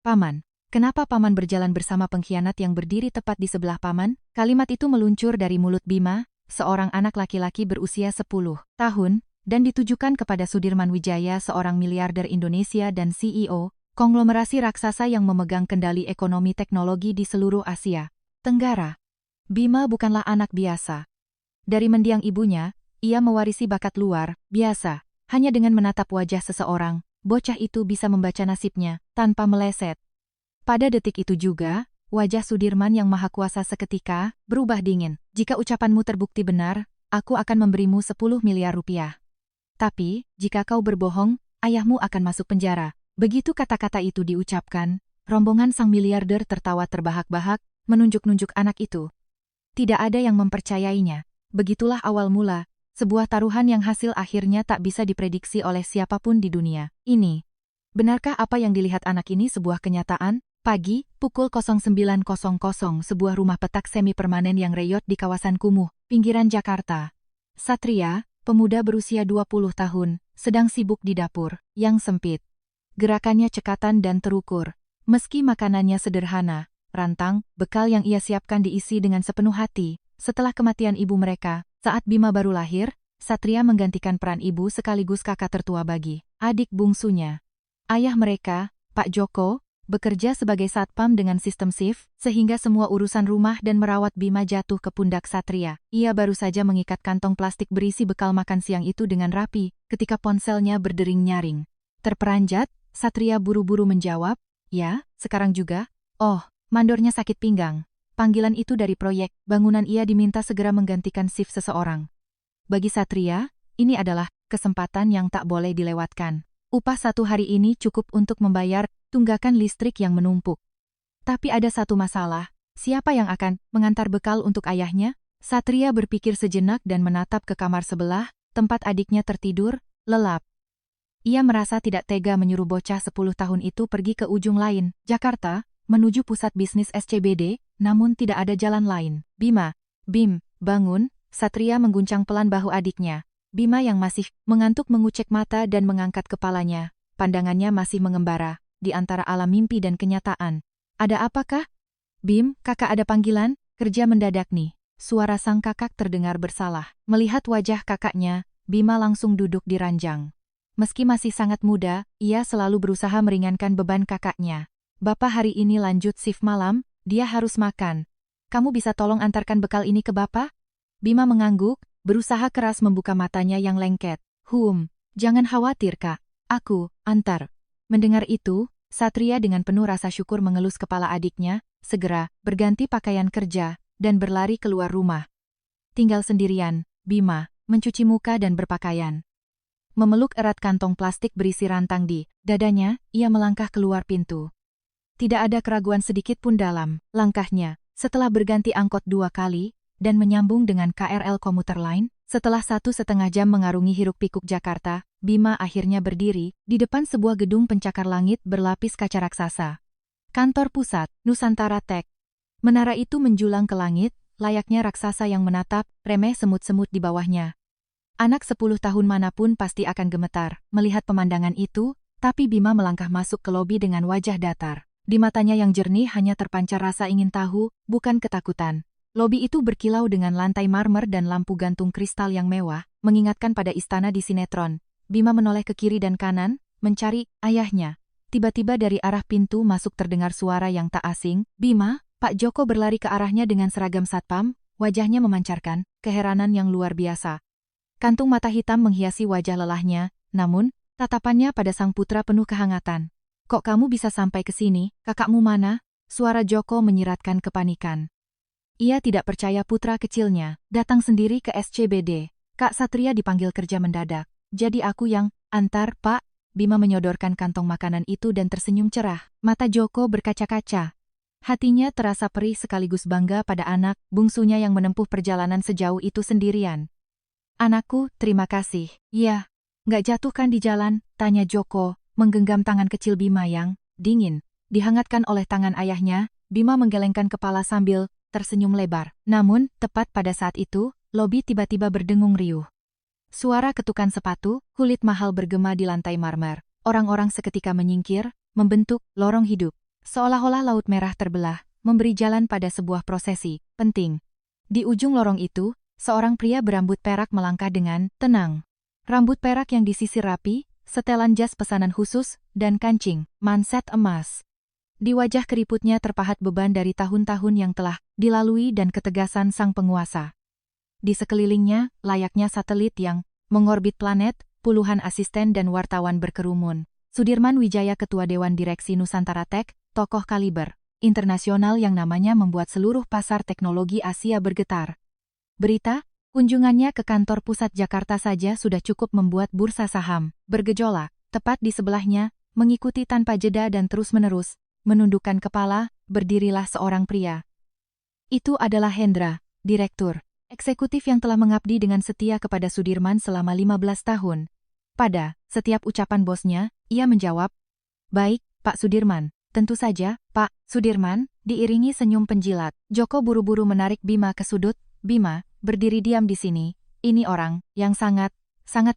Paman, kenapa Paman berjalan bersama pengkhianat yang berdiri tepat di sebelah Paman? Kalimat itu meluncur dari mulut Bima, seorang anak laki-laki berusia 10 tahun, dan ditujukan kepada Sudirman Wijaya, seorang miliarder Indonesia dan CEO, konglomerasi raksasa yang memegang kendali ekonomi teknologi di seluruh Asia Tenggara. Bima bukanlah anak biasa. Dari mendiang ibunya, ia mewarisi bakat luar biasa. Hanya dengan menatap wajah seseorang, bocah itu bisa membaca nasibnya, tanpa meleset. Pada detik itu juga, wajah Sudirman yang maha kuasa seketika berubah dingin. Jika ucapanmu terbukti benar, aku akan memberimu 10 miliar rupiah. Tapi, jika kau berbohong, ayahmu akan masuk penjara. Begitu kata-kata itu diucapkan, rombongan sang miliarder tertawa terbahak-bahak, menunjuk-nunjuk anak itu. Tidak ada yang mempercayainya. Begitulah awal mula sebuah taruhan yang hasil akhirnya tak bisa diprediksi oleh siapapun di dunia ini. Benarkah apa yang dilihat anak ini sebuah kenyataan? Pagi, pukul 09.00, sebuah rumah petak semi permanen yang reyot di kawasan Kumuh, pinggiran Jakarta. Satria, pemuda berusia 20 tahun, sedang sibuk di dapur yang sempit. Gerakannya cekatan dan terukur. Meski makanannya sederhana, rantang, bekal yang ia siapkan diisi dengan sepenuh hati. Setelah kematian ibu mereka, saat Bima baru lahir, Satria menggantikan peran ibu sekaligus kakak tertua bagi adik bungsunya. Ayah mereka, Pak Joko, bekerja sebagai satpam dengan sistem shift, sehingga semua urusan rumah dan merawat Bima jatuh ke pundak Satria. Ia baru saja mengikat kantong plastik berisi bekal makan siang itu dengan rapi, ketika ponselnya berdering nyaring. Terperanjat, Satria buru-buru menjawab, "Ya, sekarang juga." "Oh, mandornya sakit pinggang." Panggilan itu dari proyek bangunan. Ia diminta segera menggantikan shift seseorang. Bagi Satria, ini adalah kesempatan yang tak boleh dilewatkan. Upah satu hari ini cukup untuk membayar tunggakan listrik yang menumpuk. Tapi ada satu masalah, siapa yang akan mengantar bekal untuk ayahnya? Satria berpikir sejenak dan menatap ke kamar sebelah, tempat adiknya tertidur, lelap. Ia merasa tidak tega menyuruh bocah 10 tahun itu pergi ke ujung lain, Jakarta, menuju pusat bisnis SCBD, namun tidak ada jalan lain. "Bima, Bim, bangun." Satria mengguncang pelan bahu adiknya. Bima yang masih mengantuk mengucek mata dan mengangkat kepalanya. Pandangannya masih mengembara, di antara alam mimpi dan kenyataan. "Ada apakah?" "Bim, kakak ada panggilan, kerja mendadak nih." Suara sang kakak terdengar bersalah. Melihat wajah kakaknya, Bima langsung duduk di ranjang. Meski masih sangat muda, ia selalu berusaha meringankan beban kakaknya. "Bapak hari ini lanjut shift malam, dia harus makan. Kamu bisa tolong antarkan bekal ini ke Bapak?" Bima mengangguk, berusaha keras membuka matanya yang lengket. Jangan khawatir kak, aku antar." Mendengar itu, Satria dengan penuh rasa syukur mengelus kepala adiknya, segera berganti pakaian kerja, dan berlari keluar rumah. Tinggal sendirian, Bima mencuci muka dan berpakaian. Memeluk erat kantong plastik berisi rantang di dadanya, ia melangkah keluar pintu. Tidak ada keraguan sedikit pun dalam langkahnya. Setelah berganti angkot 2 kali, dan menyambung dengan KRL komuter lain, setelah 1,5 jam mengarungi hiruk-pikuk Jakarta, Bima akhirnya berdiri di depan sebuah gedung pencakar langit berlapis kaca raksasa. Kantor Pusat Nusantara Tech. Menara itu menjulang ke langit, layaknya raksasa yang menatap remeh semut-semut di bawahnya. Anak 10 tahun manapun pasti akan gemetar melihat pemandangan itu, tapi Bima melangkah masuk ke lobi dengan wajah datar. Di matanya yang jernih hanya terpancar rasa ingin tahu, bukan ketakutan. Lobi itu berkilau dengan lantai marmer dan lampu gantung kristal yang mewah, mengingatkan pada istana di sinetron. Bima menoleh ke kiri dan kanan, mencari ayahnya. Tiba-tiba dari arah pintu masuk terdengar suara yang tak asing. "Bima!" Pak Joko berlari ke arahnya dengan seragam satpam, wajahnya memancarkan keheranan yang luar biasa. Kantung mata hitam menghiasi wajah lelahnya, namun, tatapannya pada sang putra penuh kehangatan. "Kok kamu bisa sampai ke sini? Kakakmu mana?" Suara Joko menyiratkan kepanikan. Ia tidak percaya putra kecilnya datang sendiri ke SCBD. "Kak Satria dipanggil kerja mendadak. Jadi aku yang antar, Pak." Bima menyodorkan kantong makanan itu dan tersenyum cerah. Mata Joko berkaca-kaca. Hatinya terasa perih sekaligus bangga pada anak bungsunya yang menempuh perjalanan sejauh itu sendirian. "Anakku, terima kasih." "Ya, nggak jatuh kan di jalan?" tanya Joko, menggenggam tangan kecil Bima yang dingin. Dihangatkan oleh tangan ayahnya, Bima menggelengkan kepala sambil tersenyum lebar. Namun, tepat pada saat itu, lobi tiba-tiba berdengung riuh. Suara ketukan sepatu, kulit mahal bergema di lantai marmer. Orang-orang seketika menyingkir, membentuk lorong hidup. Seolah-olah laut merah terbelah, memberi jalan pada sebuah prosesi penting. Di ujung lorong itu, seorang pria berambut perak melangkah dengan tenang. Rambut perak yang disisir rapi, setelan jas pesanan khusus, dan kancing manset emas. Di wajah keriputnya terpahat beban dari tahun-tahun yang telah dilalui dan ketegasan sang penguasa. Di sekelilingnya, layaknya satelit yang mengorbit planet, puluhan asisten dan wartawan berkerumun. Sudirman Wijaya, Ketua Dewan Direksi Nusantara Tech, tokoh kaliber internasional yang namanya membuat seluruh pasar teknologi Asia bergetar. Berita, kunjungannya ke kantor pusat Jakarta saja sudah cukup membuat bursa saham bergejolak. Tepat di sebelahnya, mengikuti tanpa jeda dan terus-menerus, menundukkan kepala, berdirilah seorang pria. Itu adalah Hendra, Direktur Eksekutif yang telah mengabdi dengan setia kepada Sudirman selama 15 tahun. Pada setiap ucapan bosnya, ia menjawab, "Baik, Pak Sudirman." "Tentu saja, Pak Sudirman," diiringi senyum penjilat. Joko buru-buru menarik Bima ke sudut. "Bima, berdiri diam di sini. Ini orang yang sangat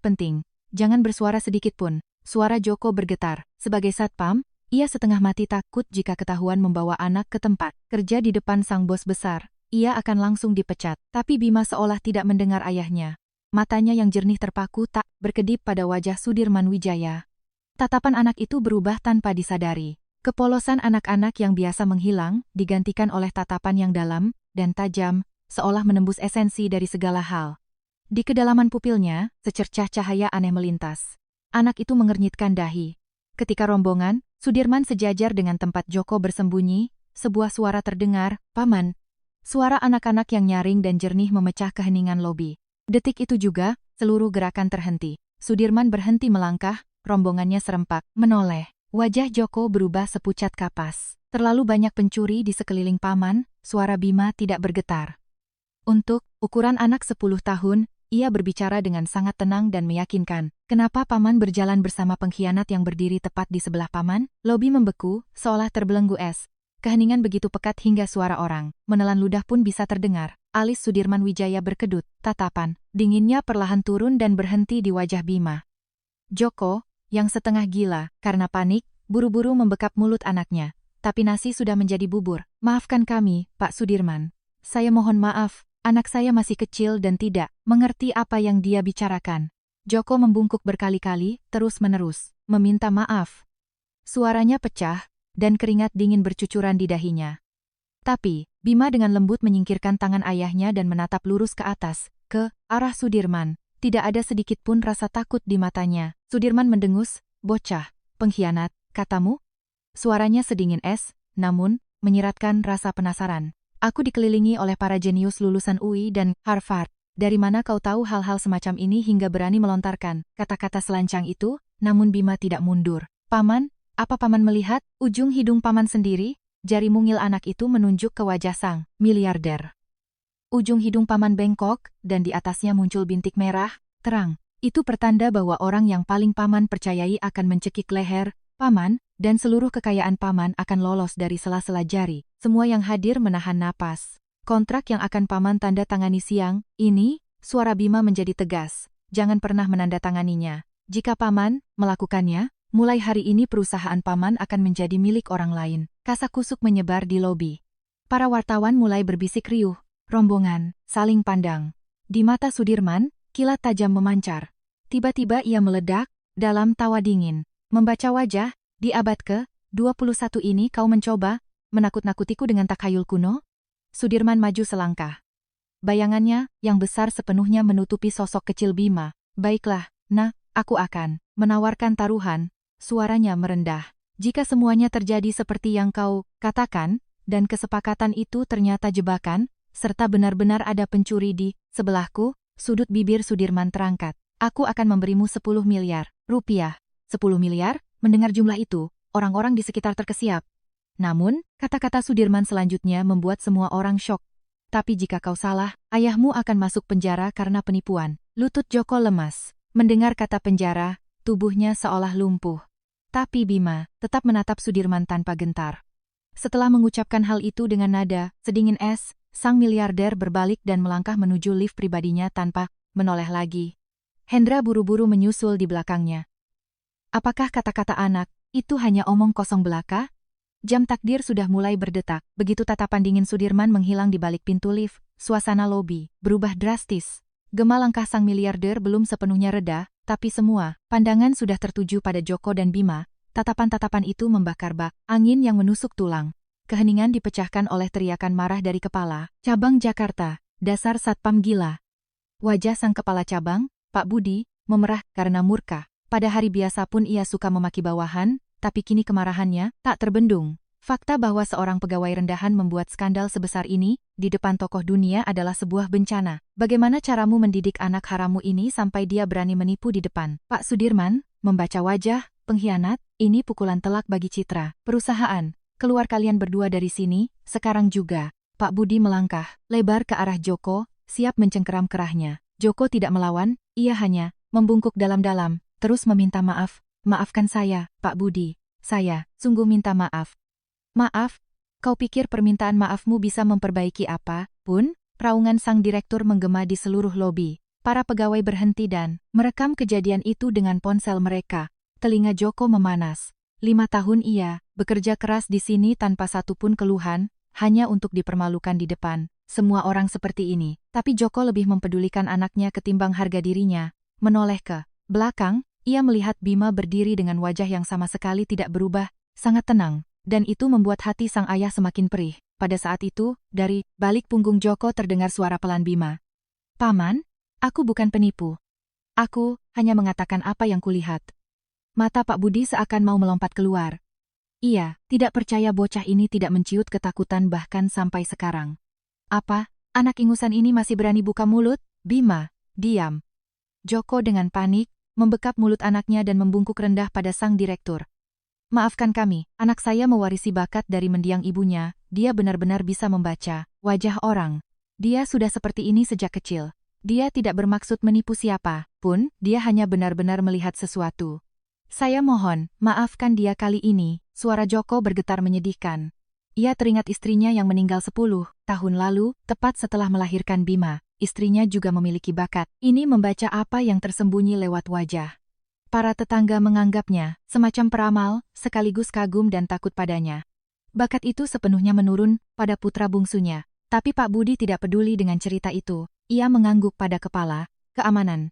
penting. Jangan bersuara sedikit pun." Suara Joko bergetar. Sebagai satpam, ia setengah mati takut jika ketahuan membawa anak ke tempat kerja di depan sang bos besar. Ia akan langsung dipecat. Tapi Bima seolah tidak mendengar ayahnya. Matanya yang jernih terpaku tak berkedip pada wajah Sudirman Wijaya. Tatapan anak itu berubah tanpa disadari. Kepolosan anak-anak yang biasa menghilang, digantikan oleh tatapan yang dalam dan tajam, seolah menembus esensi dari segala hal. Di kedalaman pupilnya, secercah cahaya aneh melintas. Anak itu mengernyitkan dahi. Ketika rombongan, Sudirman sejajar dengan tempat Joko bersembunyi, sebuah suara terdengar, "Paman." Suara anak-anak yang nyaring dan jernih memecah keheningan lobi. Detik itu juga, seluruh gerakan terhenti. Sudirman berhenti melangkah, rombongannya serempak, menoleh. Wajah Joko berubah sepucat kapas. Terlalu banyak pencuri di sekeliling paman, suara Bima tidak bergetar. Untuk ukuran anak 10 tahun, ia berbicara dengan sangat tenang dan meyakinkan. "Kenapa paman berjalan bersama pengkhianat yang berdiri tepat di sebelah paman?" Lobi membeku, seolah terbelenggu es. Keheningan begitu pekat hingga suara orang menelan ludah pun bisa terdengar. Alis Sudirman Wijaya berkedut, tatapan dinginnya perlahan turun dan berhenti di wajah Bima. Joko, yang setengah gila karena panik, buru-buru membekap mulut anaknya. Tapi nasi sudah menjadi bubur. "Maafkan kami, Pak Sudirman. Saya mohon maaf, anak saya masih kecil dan tidak mengerti apa yang dia bicarakan." Joko membungkuk berkali-kali, terus-menerus, meminta maaf. Suaranya pecah, dan keringat dingin bercucuran di dahinya. Tapi, Bima dengan lembut menyingkirkan tangan ayahnya dan menatap lurus ke atas, ke arah Sudirman. Tidak ada sedikit pun rasa takut di matanya. Sudirman mendengus, "Bocah, pengkhianat, katamu?" Suaranya sedingin es, namun, menyiratkan rasa penasaran. "Aku dikelilingi oleh para jenius lulusan UI dan Harvard. Dari mana kau tahu hal-hal semacam ini hingga berani melontarkan kata-kata selancang itu?" Namun Bima tidak mundur. "Paman, apa paman melihat ujung hidung paman sendiri?" Jari mungil anak itu menunjuk ke wajah sang miliarder. Ujung hidung paman bengkok, dan di atasnya muncul bintik merah, terang. Itu pertanda bahwa orang yang paling paman percayai akan mencekik leher paman, dan seluruh kekayaan paman akan lolos dari sela-sela jari. Semua yang hadir menahan napas. "Kontrak yang akan paman tanda tangani siang ini," suara Bima menjadi tegas. "Jangan pernah menandatanganinya. Jika paman melakukannya, mulai hari ini perusahaan paman akan menjadi milik orang lain." Kasak-kusuk menyebar di lobi. Para wartawan mulai berbisik riuh. Rombongan saling pandang. Di mata Sudirman, kilat tajam memancar. Tiba-tiba ia meledak dalam tawa dingin. "Membaca wajah, di abad ke-21 ini kau mencoba menakut-nakutiku dengan takhayul kuno?" Sudirman maju selangkah. Bayangannya, yang besar sepenuhnya menutupi sosok kecil Bima. "Baiklah, aku akan menawarkan taruhan." Suaranya merendah. "Jika semuanya terjadi seperti yang kau katakan, dan kesepakatan itu ternyata jebakan, serta benar-benar ada pencuri di sebelahku," sudut bibir Sudirman terangkat, "aku akan memberimu 10 miliar rupiah. 10 miliar? Mendengar jumlah itu, orang-orang di sekitar terkesiap. Namun, kata-kata Sudirman selanjutnya membuat semua orang syok. "Tapi jika kau salah, ayahmu akan masuk penjara karena penipuan." Lutut Joko lemas. Mendengar kata penjara, tubuhnya seolah lumpuh. Tapi Bima tetap menatap Sudirman tanpa gentar. Setelah mengucapkan hal itu dengan nada sedingin es, sang miliarder berbalik dan melangkah menuju lift pribadinya tanpa menoleh lagi. Hendra buru-buru menyusul di belakangnya. "Apakah kata-kata anak itu hanya omong kosong belaka?" Jam takdir sudah mulai berdetak. Begitu tatapan dingin Sudirman menghilang di balik pintu lift, suasana lobi berubah drastis. Gema langkah sang miliarder belum sepenuhnya reda, tapi semua pandangan sudah tertuju pada Joko dan Bima. Tatapan-tatapan itu membakar bak angin yang menusuk tulang. Keheningan dipecahkan oleh teriakan marah dari kepala cabang Jakarta. Dasar satpam gila. Wajah sang kepala cabang, Pak Budi, memerah karena murka. Pada hari biasa pun ia suka memaki bawahan, tapi kini kemarahannya tak terbendung. Fakta bahwa seorang pegawai rendahan membuat skandal sebesar ini di depan tokoh dunia adalah sebuah bencana. Bagaimana caramu mendidik anak harammu ini sampai dia berani menipu di depan? Pak Sudirman, membaca wajah, pengkhianat, ini pukulan telak bagi citra perusahaan. Keluar kalian berdua dari sini, sekarang juga. Pak Budi melangkah lebar ke arah Joko, siap mencengkeram kerahnya. Joko tidak melawan, ia hanya membungkuk dalam-dalam, terus meminta maaf. Maafkan saya, Pak Budi. Saya sungguh minta maaf. Maaf? Kau pikir permintaan maafmu bisa memperbaiki apa pun? Raungan sang direktur menggema di seluruh lobi. Para pegawai berhenti dan merekam kejadian itu dengan ponsel mereka. Telinga Joko memanas. 5 tahun ia bekerja keras di sini tanpa satupun keluhan, hanya untuk dipermalukan di depan semua orang seperti ini. Tapi Joko lebih mempedulikan anaknya ketimbang harga dirinya. Menoleh ke belakang, ia melihat Bima berdiri dengan wajah yang sama sekali tidak berubah, sangat tenang. Dan itu membuat hati sang ayah semakin perih. Pada saat itu, dari balik punggung Joko terdengar suara pelan Bima. Paman, aku bukan penipu. Aku hanya mengatakan apa yang kulihat. Mata Pak Budi seakan mau melompat keluar. Ia tidak percaya bocah ini tidak menciut ketakutan bahkan sampai sekarang. Apa? Anak ingusan ini masih berani buka mulut? Bima, diam. Joko dengan panik, membekap mulut anaknya dan membungkuk rendah pada sang direktur. Maafkan kami, anak saya mewarisi bakat dari mendiang ibunya, dia benar-benar bisa membaca wajah orang. Dia sudah seperti ini sejak kecil. Dia tidak bermaksud menipu siapa pun, dia hanya benar-benar melihat sesuatu. Saya mohon, maafkan dia kali ini, suara Joko bergetar menyedihkan. Ia teringat istrinya yang meninggal 10 tahun lalu, tepat setelah melahirkan Bima. Istrinya juga memiliki bakat. Ini membaca apa yang tersembunyi lewat wajah. Para tetangga menganggapnya semacam peramal, sekaligus kagum dan takut padanya. Bakat itu sepenuhnya menurun pada putra bungsunya. Tapi Pak Budi tidak peduli dengan cerita itu. Ia mengangguk pada kepala keamanan.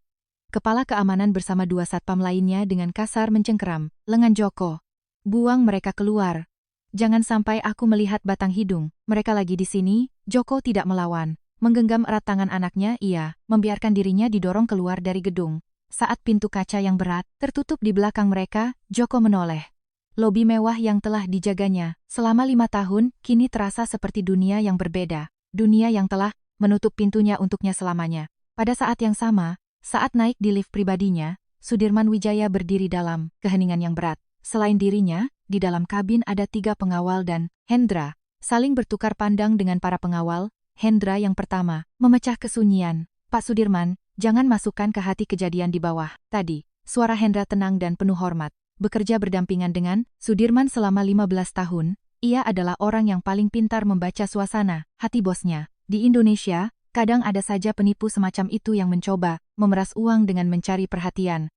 Kepala keamanan bersama 2 satpam lainnya dengan kasar mencengkeram lengan Joko. Buang mereka keluar. Jangan sampai aku melihat batang hidung. Mereka lagi di sini. Joko tidak melawan. Menggenggam erat tangan anaknya, ia membiarkan dirinya didorong keluar dari gedung. Saat pintu kaca yang berat tertutup di belakang mereka, Joko menoleh. Lobi mewah yang telah dijaganya selama 5 tahun, kini terasa seperti dunia yang berbeda. Dunia yang telah menutup pintunya untuknya selamanya. Pada saat yang sama, saat naik di lift pribadinya, Sudirman Wijaya berdiri dalam keheningan yang berat. Selain dirinya, di dalam kabin ada 3 pengawal dan Hendra. Saling bertukar pandang dengan para pengawal. Hendra yang pertama memecah kesunyian. Pak Sudirman, jangan masukkan ke hati kejadian di bawah. Tadi, suara Hendra tenang dan penuh hormat. Bekerja berdampingan dengan Sudirman selama 15 tahun, ia adalah orang yang paling pintar membaca suasana hati bosnya. Di Indonesia, kadang ada saja penipu semacam itu yang mencoba memeras uang dengan mencari perhatian.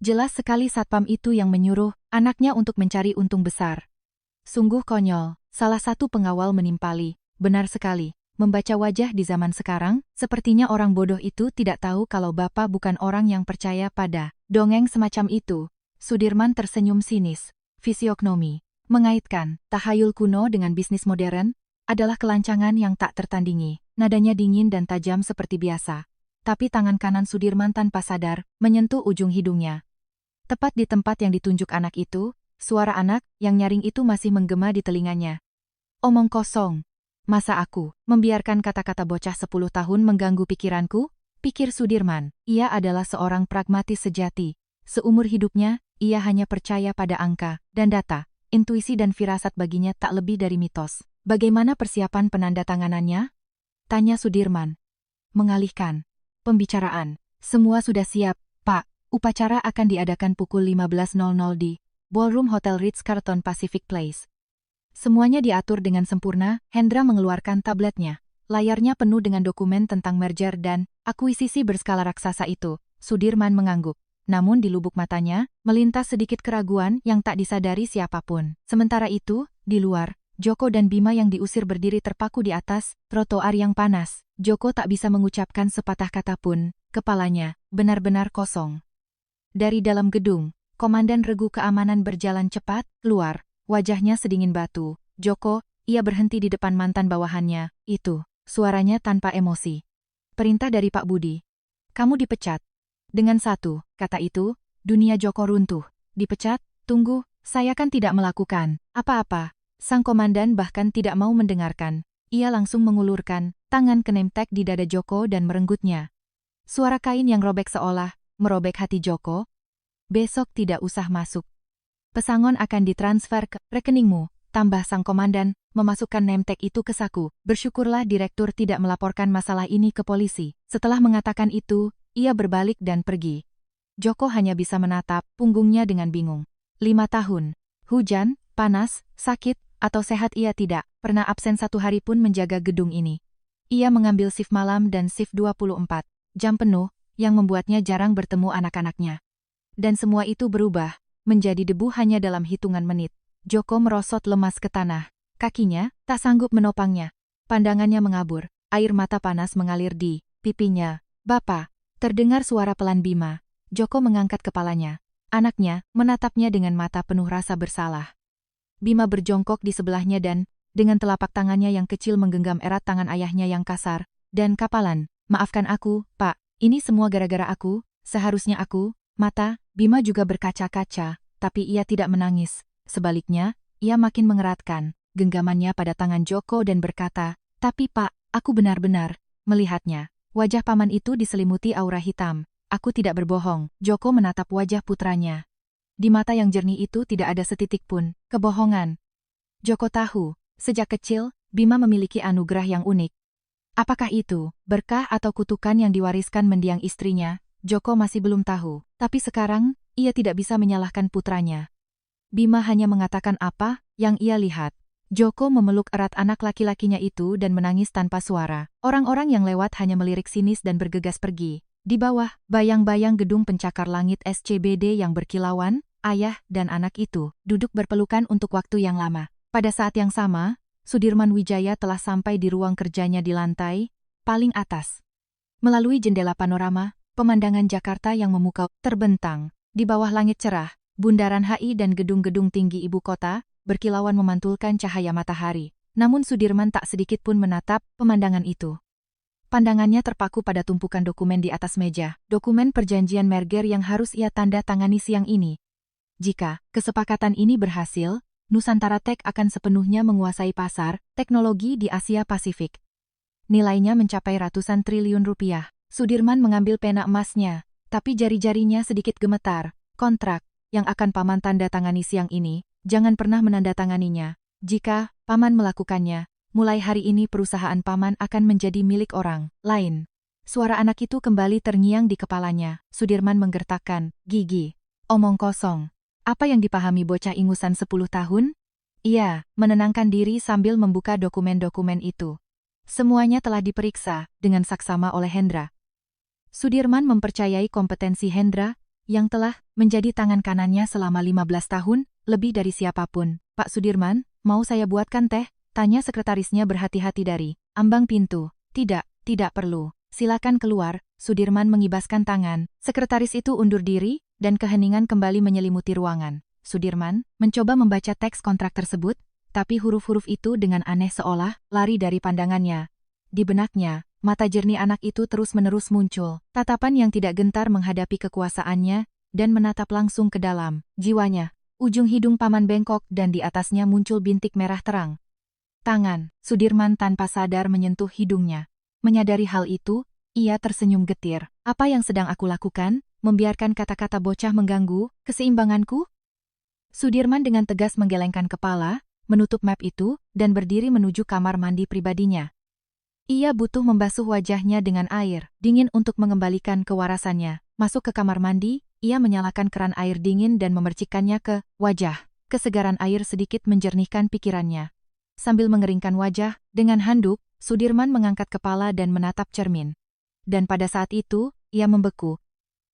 Jelas sekali satpam itu yang menyuruh anaknya untuk mencari untung besar. Sungguh konyol, salah satu pengawal menimpali. Benar sekali. Membaca wajah di zaman sekarang, sepertinya orang bodoh itu tidak tahu kalau Bapak bukan orang yang percaya pada dongeng semacam itu. Sudirman tersenyum sinis. Fisiognomi mengaitkan tahayul kuno dengan bisnis modern adalah kelancangan yang tak tertandingi. Nadanya dingin dan tajam seperti biasa. Tapi tangan kanan Sudirman tanpa sadar menyentuh ujung hidungnya. Tepat di tempat yang ditunjuk anak itu, suara anak yang nyaring itu masih menggema di telinganya. Omong kosong. Masa aku membiarkan kata-kata bocah 10 tahun mengganggu pikiranku? Pikir Sudirman, ia adalah seorang pragmatis sejati. Seumur hidupnya, ia hanya percaya pada angka dan data. Intuisi dan firasat baginya tak lebih dari mitos. Bagaimana persiapan penandatanganannya? Tanya Sudirman. Mengalihkan pembicaraan. Semua sudah siap, Pak. Upacara akan diadakan pukul 15.00 di Ballroom Hotel Ritz-Carlton Pacific Place. Semuanya diatur dengan sempurna. Hendra mengeluarkan tabletnya. Layarnya penuh dengan dokumen tentang merger dan akuisisi berskala raksasa itu. Sudirman mengangguk. Namun di lubuk matanya, melintas sedikit keraguan yang tak disadari siapapun. Sementara itu, Di luar, Joko dan Bima yang diusir berdiri terpaku di atas trotoar yang panas. Joko tak bisa mengucapkan sepatah kata pun, kepalanya benar-benar kosong. Dari dalam gedung, Komandan Regu Keamanan berjalan cepat keluar, wajahnya sedingin batu. Joko, ia berhenti di depan mantan bawahannya, itu, suaranya tanpa emosi. Perintah dari Pak Budi. Kamu dipecat. Dengan satu kata itu, dunia Joko runtuh. Dipecat? Tunggu, saya kan tidak melakukan apa-apa. Sang komandan bahkan tidak mau mendengarkan. Ia langsung mengulurkan tangan ke name tag di dada Joko dan merenggutnya. Suara kain yang robek seolah merobek hati Joko. Besok tidak usah masuk. Pesangon akan ditransfer ke rekeningmu, tambah sang komandan, memasukkan name tag itu ke saku. Bersyukurlah direktur tidak melaporkan masalah ini ke polisi. Setelah mengatakan itu, ia berbalik dan pergi. Joko hanya bisa menatap punggungnya dengan bingung. 5 tahun. Hujan, panas, sakit, atau sehat ia tidak pernah absen 1 hari pun menjaga gedung ini. Ia mengambil shift malam dan shift 24 jam penuh, yang membuatnya jarang bertemu anak-anaknya. Dan semua itu berubah, menjadi debu hanya dalam hitungan menit. Joko merosot lemas ke tanah. Kakinya tak sanggup menopangnya. Pandangannya mengabur, air mata panas mengalir di pipinya. Bapak, terdengar suara pelan Bima. Joko mengangkat kepalanya. Anaknya menatapnya dengan mata penuh rasa bersalah. Bima berjongkok di sebelahnya dan, dengan telapak tangannya yang kecil menggenggam erat tangan ayahnya yang kasar dan kapalan. Maafkan aku, Pak, ini semua gara-gara aku, seharusnya aku. Mata Bima juga berkaca-kaca, tapi ia tidak menangis. Sebaliknya, ia makin mengeratkan genggamannya pada tangan Joko dan berkata, tapi Pak, aku benar-benar melihatnya. Wajah paman itu diselimuti aura hitam. Aku tidak berbohong. Joko menatap wajah putranya. Di mata yang jernih itu tidak ada setitik pun kebohongan. Joko tahu, sejak kecil, Bima memiliki anugerah yang unik. Apakah itu berkah atau kutukan yang diwariskan mendiang istrinya? Joko masih belum tahu. Tapi sekarang, ia tidak bisa menyalahkan putranya. Bima hanya mengatakan apa yang ia lihat. Joko memeluk erat anak laki-lakinya itu dan menangis tanpa suara. Orang-orang yang lewat hanya melirik sinis dan bergegas pergi. Di bawah, bayang-bayang gedung pencakar langit SCBD yang berkilauan, ayah dan anak itu duduk berpelukan untuk waktu yang lama. Pada saat yang sama, Sudirman Wijaya telah sampai di ruang kerjanya di lantai paling atas. Melalui jendela panorama, pemandangan Jakarta yang memukau terbentang. Di bawah langit cerah, bundaran HI dan gedung-gedung tinggi ibu kota berkilauan memantulkan cahaya matahari. Namun Sudirman tak sedikit pun menatap pemandangan itu. Pandangannya terpaku pada tumpukan dokumen di atas meja, dokumen perjanjian merger yang harus ia tanda tangani siang ini. Jika kesepakatan ini berhasil, Nusantara Tech akan sepenuhnya menguasai pasar teknologi di Asia Pasifik. Nilainya mencapai ratusan triliun rupiah. Sudirman mengambil pena emasnya, tapi jari-jarinya sedikit gemetar. Kontrak yang akan paman tanda tangani siang ini, jangan pernah menandatanganinya. Jika paman melakukannya, mulai hari ini perusahaan paman akan menjadi milik orang lain. Suara anak itu kembali terngiang di kepalanya. Sudirman menggertakkan gigi. Omong kosong. Apa yang dipahami bocah ingusan 10 tahun? Ia menenangkan diri sambil membuka dokumen-dokumen itu. Semuanya telah diperiksa dengan saksama oleh Hendra. Sudirman mempercayai kompetensi Hendra yang telah menjadi tangan kanannya selama 15 tahun, lebih dari siapapun. Pak Sudirman, mau saya buatkan teh? Tanya sekretarisnya berhati-hati dari ambang pintu. Tidak perlu. Silakan keluar. Sudirman mengibaskan tangan. Sekretaris itu undur diri, dan keheningan kembali menyelimuti ruangan. Sudirman mencoba membaca teks kontrak tersebut, tapi huruf-huruf itu dengan aneh seolah lari dari pandangannya. Di benaknya, mata jernih anak itu terus-menerus muncul. Tatapan yang tidak gentar menghadapi kekuasaannya, dan menatap langsung ke dalam jiwanya. Ujung hidung paman bengkok dan di atasnya muncul bintik merah terang. Tangan Sudirman tanpa sadar menyentuh hidungnya. Menyadari hal itu, ia tersenyum getir. Apa yang sedang aku lakukan? Membiarkan kata-kata bocah mengganggu keseimbanganku? Sudirman dengan tegas menggelengkan kepala, menutup map itu, dan berdiri menuju kamar mandi pribadinya. Ia butuh membasuh wajahnya dengan air dingin untuk mengembalikan kewarasannya. Masuk ke kamar mandi, ia menyalakan keran air dingin dan memercikkannya ke wajah. Kesegaran air sedikit menjernihkan pikirannya. Sambil mengeringkan wajah, dengan handuk, Sudirman mengangkat kepala dan menatap cermin. Dan pada saat itu, ia membeku.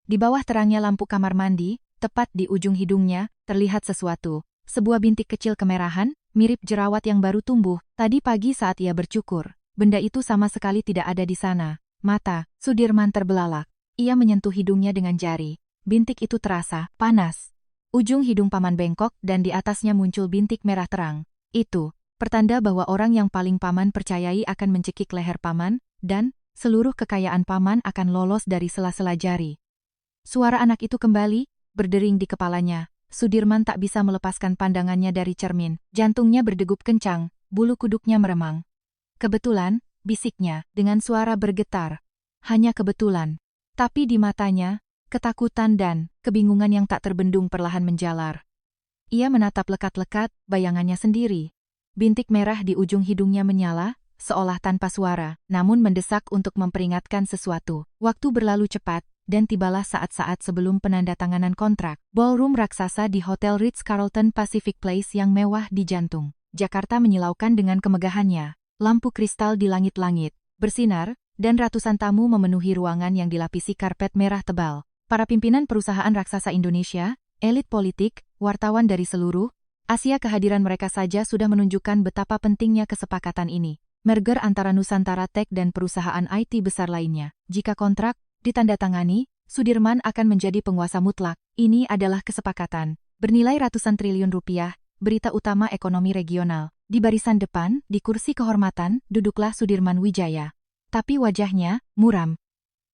Di bawah terangnya lampu kamar mandi, tepat di ujung hidungnya, terlihat sesuatu. Sebuah bintik kecil kemerahan, mirip jerawat yang baru tumbuh. Tadi pagi saat ia bercukur, benda itu sama sekali tidak ada di sana. Mata Sudirman terbelalak. Ia menyentuh hidungnya dengan jari. Bintik itu terasa panas. Ujung hidung paman bengkok dan di atasnya muncul bintik merah terang. Itu pertanda bahwa orang yang paling paman percayai akan mencekik leher paman, dan seluruh kekayaan paman akan lolos dari sela-sela jari. Suara anak itu kembali, berdering di kepalanya. Sudirman tak bisa melepaskan pandangannya dari cermin. Jantungnya berdegup kencang, bulu kuduknya meremang. Kebetulan, bisiknya, dengan suara bergetar. Hanya kebetulan. Tapi di matanya, ketakutan dan kebingungan yang tak terbendung perlahan menjalar. Ia menatap lekat-lekat bayangannya sendiri. Bintik merah di ujung hidungnya menyala, seolah tanpa suara, namun mendesak untuk memperingatkan sesuatu. Waktu berlalu cepat, dan tibalah saat-saat sebelum penandatanganan kontrak. Ballroom raksasa di Hotel Ritz-Carlton Pacific Place yang mewah di jantung Jakarta menyilaukan dengan kemegahannya. Lampu kristal di langit-langit bersinar, dan ratusan tamu memenuhi ruangan yang dilapisi karpet merah tebal. Para pimpinan perusahaan raksasa Indonesia, elit politik, wartawan dari seluruh Asia, kehadiran mereka saja sudah menunjukkan betapa pentingnya kesepakatan ini. Merger antara Nusantara Tech dan perusahaan IT besar lainnya. Jika kontrak ditandatangani, Sudirman akan menjadi penguasa mutlak. Ini adalah kesepakatan bernilai ratusan triliun rupiah, berita utama ekonomi regional. Di barisan depan, di kursi kehormatan, duduklah Sudirman Wijaya. Tapi wajahnya muram.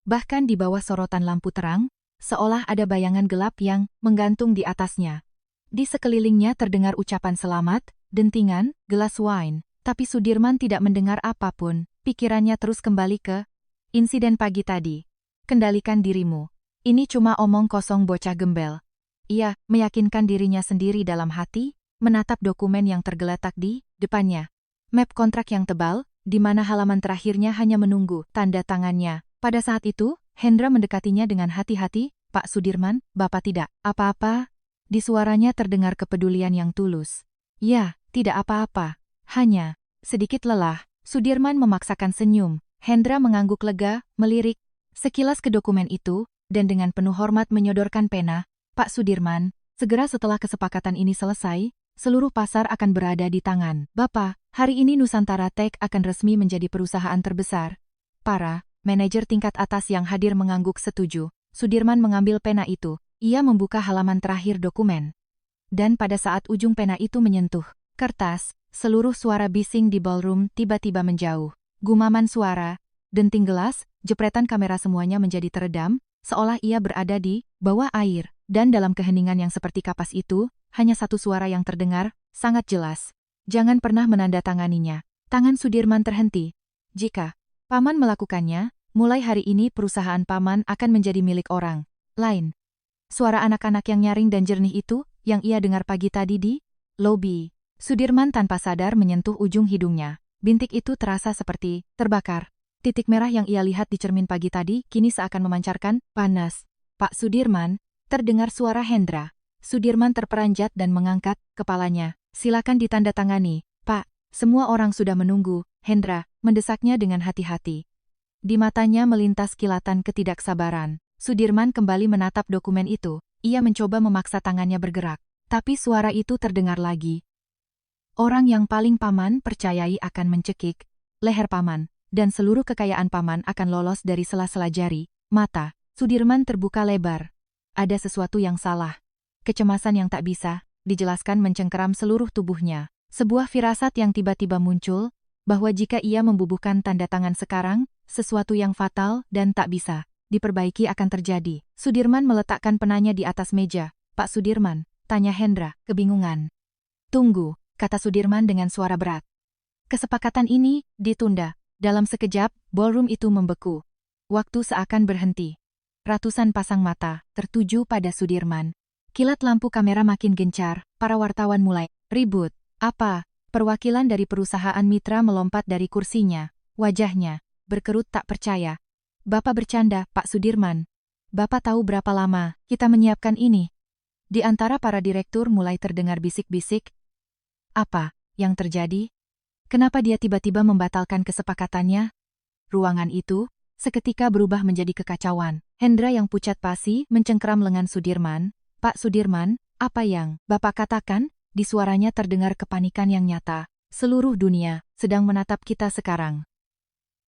Bahkan di bawah sorotan lampu terang, seolah ada bayangan gelap yang menggantung di atasnya. Di sekelilingnya terdengar ucapan selamat, dentingan, gelas wine. Tapi Sudirman tidak mendengar apapun. Pikirannya terus kembali ke insiden pagi tadi. Kendalikan dirimu. Ini cuma omong kosong bocah gembel. Ia meyakinkan dirinya sendiri dalam hati, menatap dokumen yang tergeletak di depannya. Map kontrak yang tebal, di mana halaman terakhirnya hanya menunggu tanda tangannya. Pada saat itu, Hendra mendekatinya dengan hati-hati. Pak Sudirman, Bapak tidak apa-apa? Di suaranya terdengar kepedulian yang tulus. Ya, tidak apa-apa. Hanya sedikit lelah. Sudirman memaksakan senyum. Hendra mengangguk lega, melirik sekilas ke dokumen itu, dan dengan penuh hormat menyodorkan pena. Pak Sudirman, segera setelah kesepakatan ini selesai, seluruh pasar akan berada di tangan Bapak. Hari ini Nusantara Tech akan resmi menjadi perusahaan terbesar. Para manajer tingkat atas yang hadir mengangguk setuju. Sudirman mengambil pena itu. Ia membuka halaman terakhir dokumen. Dan pada saat ujung pena itu menyentuh kertas, seluruh suara bising di ballroom tiba-tiba menjauh. Gumaman suara, denting gelas, jepretan kamera semuanya menjadi teredam, seolah ia berada di bawah air. Dan dalam keheningan yang seperti kapas itu, hanya satu suara yang terdengar, sangat jelas. Jangan pernah menandatanganinya. Tangan Sudirman terhenti. Jika Paman melakukannya, mulai hari ini perusahaan Paman akan menjadi milik orang lain. Suara anak-anak yang nyaring dan jernih itu, yang ia dengar pagi tadi di lobi. Sudirman tanpa sadar menyentuh ujung hidungnya. Bintik itu terasa seperti terbakar. Titik merah yang ia lihat di cermin pagi tadi kini seakan memancarkan panas. Pak Sudirman, terdengar suara Hendra. Sudirman terperanjat dan mengangkat kepalanya. Silakan ditandatangani, Pak. Semua orang sudah menunggu. Hendra mendesaknya dengan hati-hati. Di matanya melintas kilatan ketidaksabaran. Sudirman kembali menatap dokumen itu. Ia mencoba memaksa tangannya bergerak. Tapi suara itu terdengar lagi. Orang yang paling Paman percayai akan mencekik leher Paman. Dan seluruh kekayaan Paman akan lolos dari sela-sela jari. Mata Sudirman terbuka lebar. Ada sesuatu yang salah. Kecemasan yang tak bisa dijelaskan mencengkeram seluruh tubuhnya. Sebuah firasat yang tiba-tiba muncul, bahwa jika ia membubuhkan tanda tangan sekarang, sesuatu yang fatal dan tak bisa diperbaiki akan terjadi. Sudirman meletakkan penanya di atas meja. Pak Sudirman, tanya Hendra, kebingungan. Tunggu, kata Sudirman dengan suara berat. Kesepakatan ini ditunda. Dalam sekejap, ballroom itu membeku. Waktu seakan berhenti. Ratusan pasang mata tertuju pada Sudirman. Kilat lampu kamera makin gencar, para wartawan mulai ribut. Apa? Perwakilan dari perusahaan mitra melompat dari kursinya. Wajahnya berkerut tak percaya. Bapak bercanda, Pak Sudirman. Bapak tahu berapa lama kita menyiapkan ini? Di antara para direktur mulai terdengar bisik-bisik. Apa yang terjadi? Kenapa dia tiba-tiba membatalkan kesepakatannya? Ruangan itu seketika berubah menjadi kekacauan. Hendra yang pucat pasi mencengkeram lengan Sudirman. Pak Sudirman, apa yang Bapak katakan? Di suaranya terdengar kepanikan yang nyata. Seluruh dunia sedang menatap kita sekarang.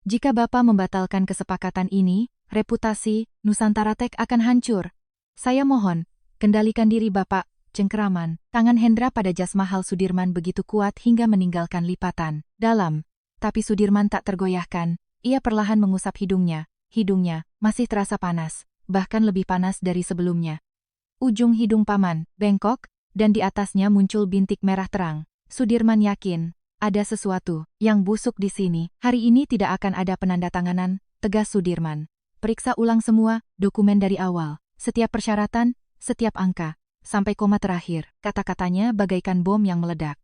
Jika Bapak membatalkan kesepakatan ini, reputasi Nusantara Tech akan hancur. Saya mohon, kendalikan diri Bapak, cengkeraman. Tangan Hendra pada jas mahal Sudirman begitu kuat hingga meninggalkan lipatan dalam. Tapi Sudirman tak tergoyahkan. Ia perlahan mengusap hidungnya. Hidungnya masih terasa panas, bahkan lebih panas dari sebelumnya. Ujung hidung Paman bengkok, dan di atasnya muncul bintik merah terang. Sudirman yakin, ada sesuatu yang busuk di sini. Hari ini tidak akan ada penandatanganan, tegas Sudirman. Periksa ulang semua dokumen dari awal, setiap persyaratan, setiap angka, sampai koma terakhir. Kata-katanya bagaikan bom yang meledak.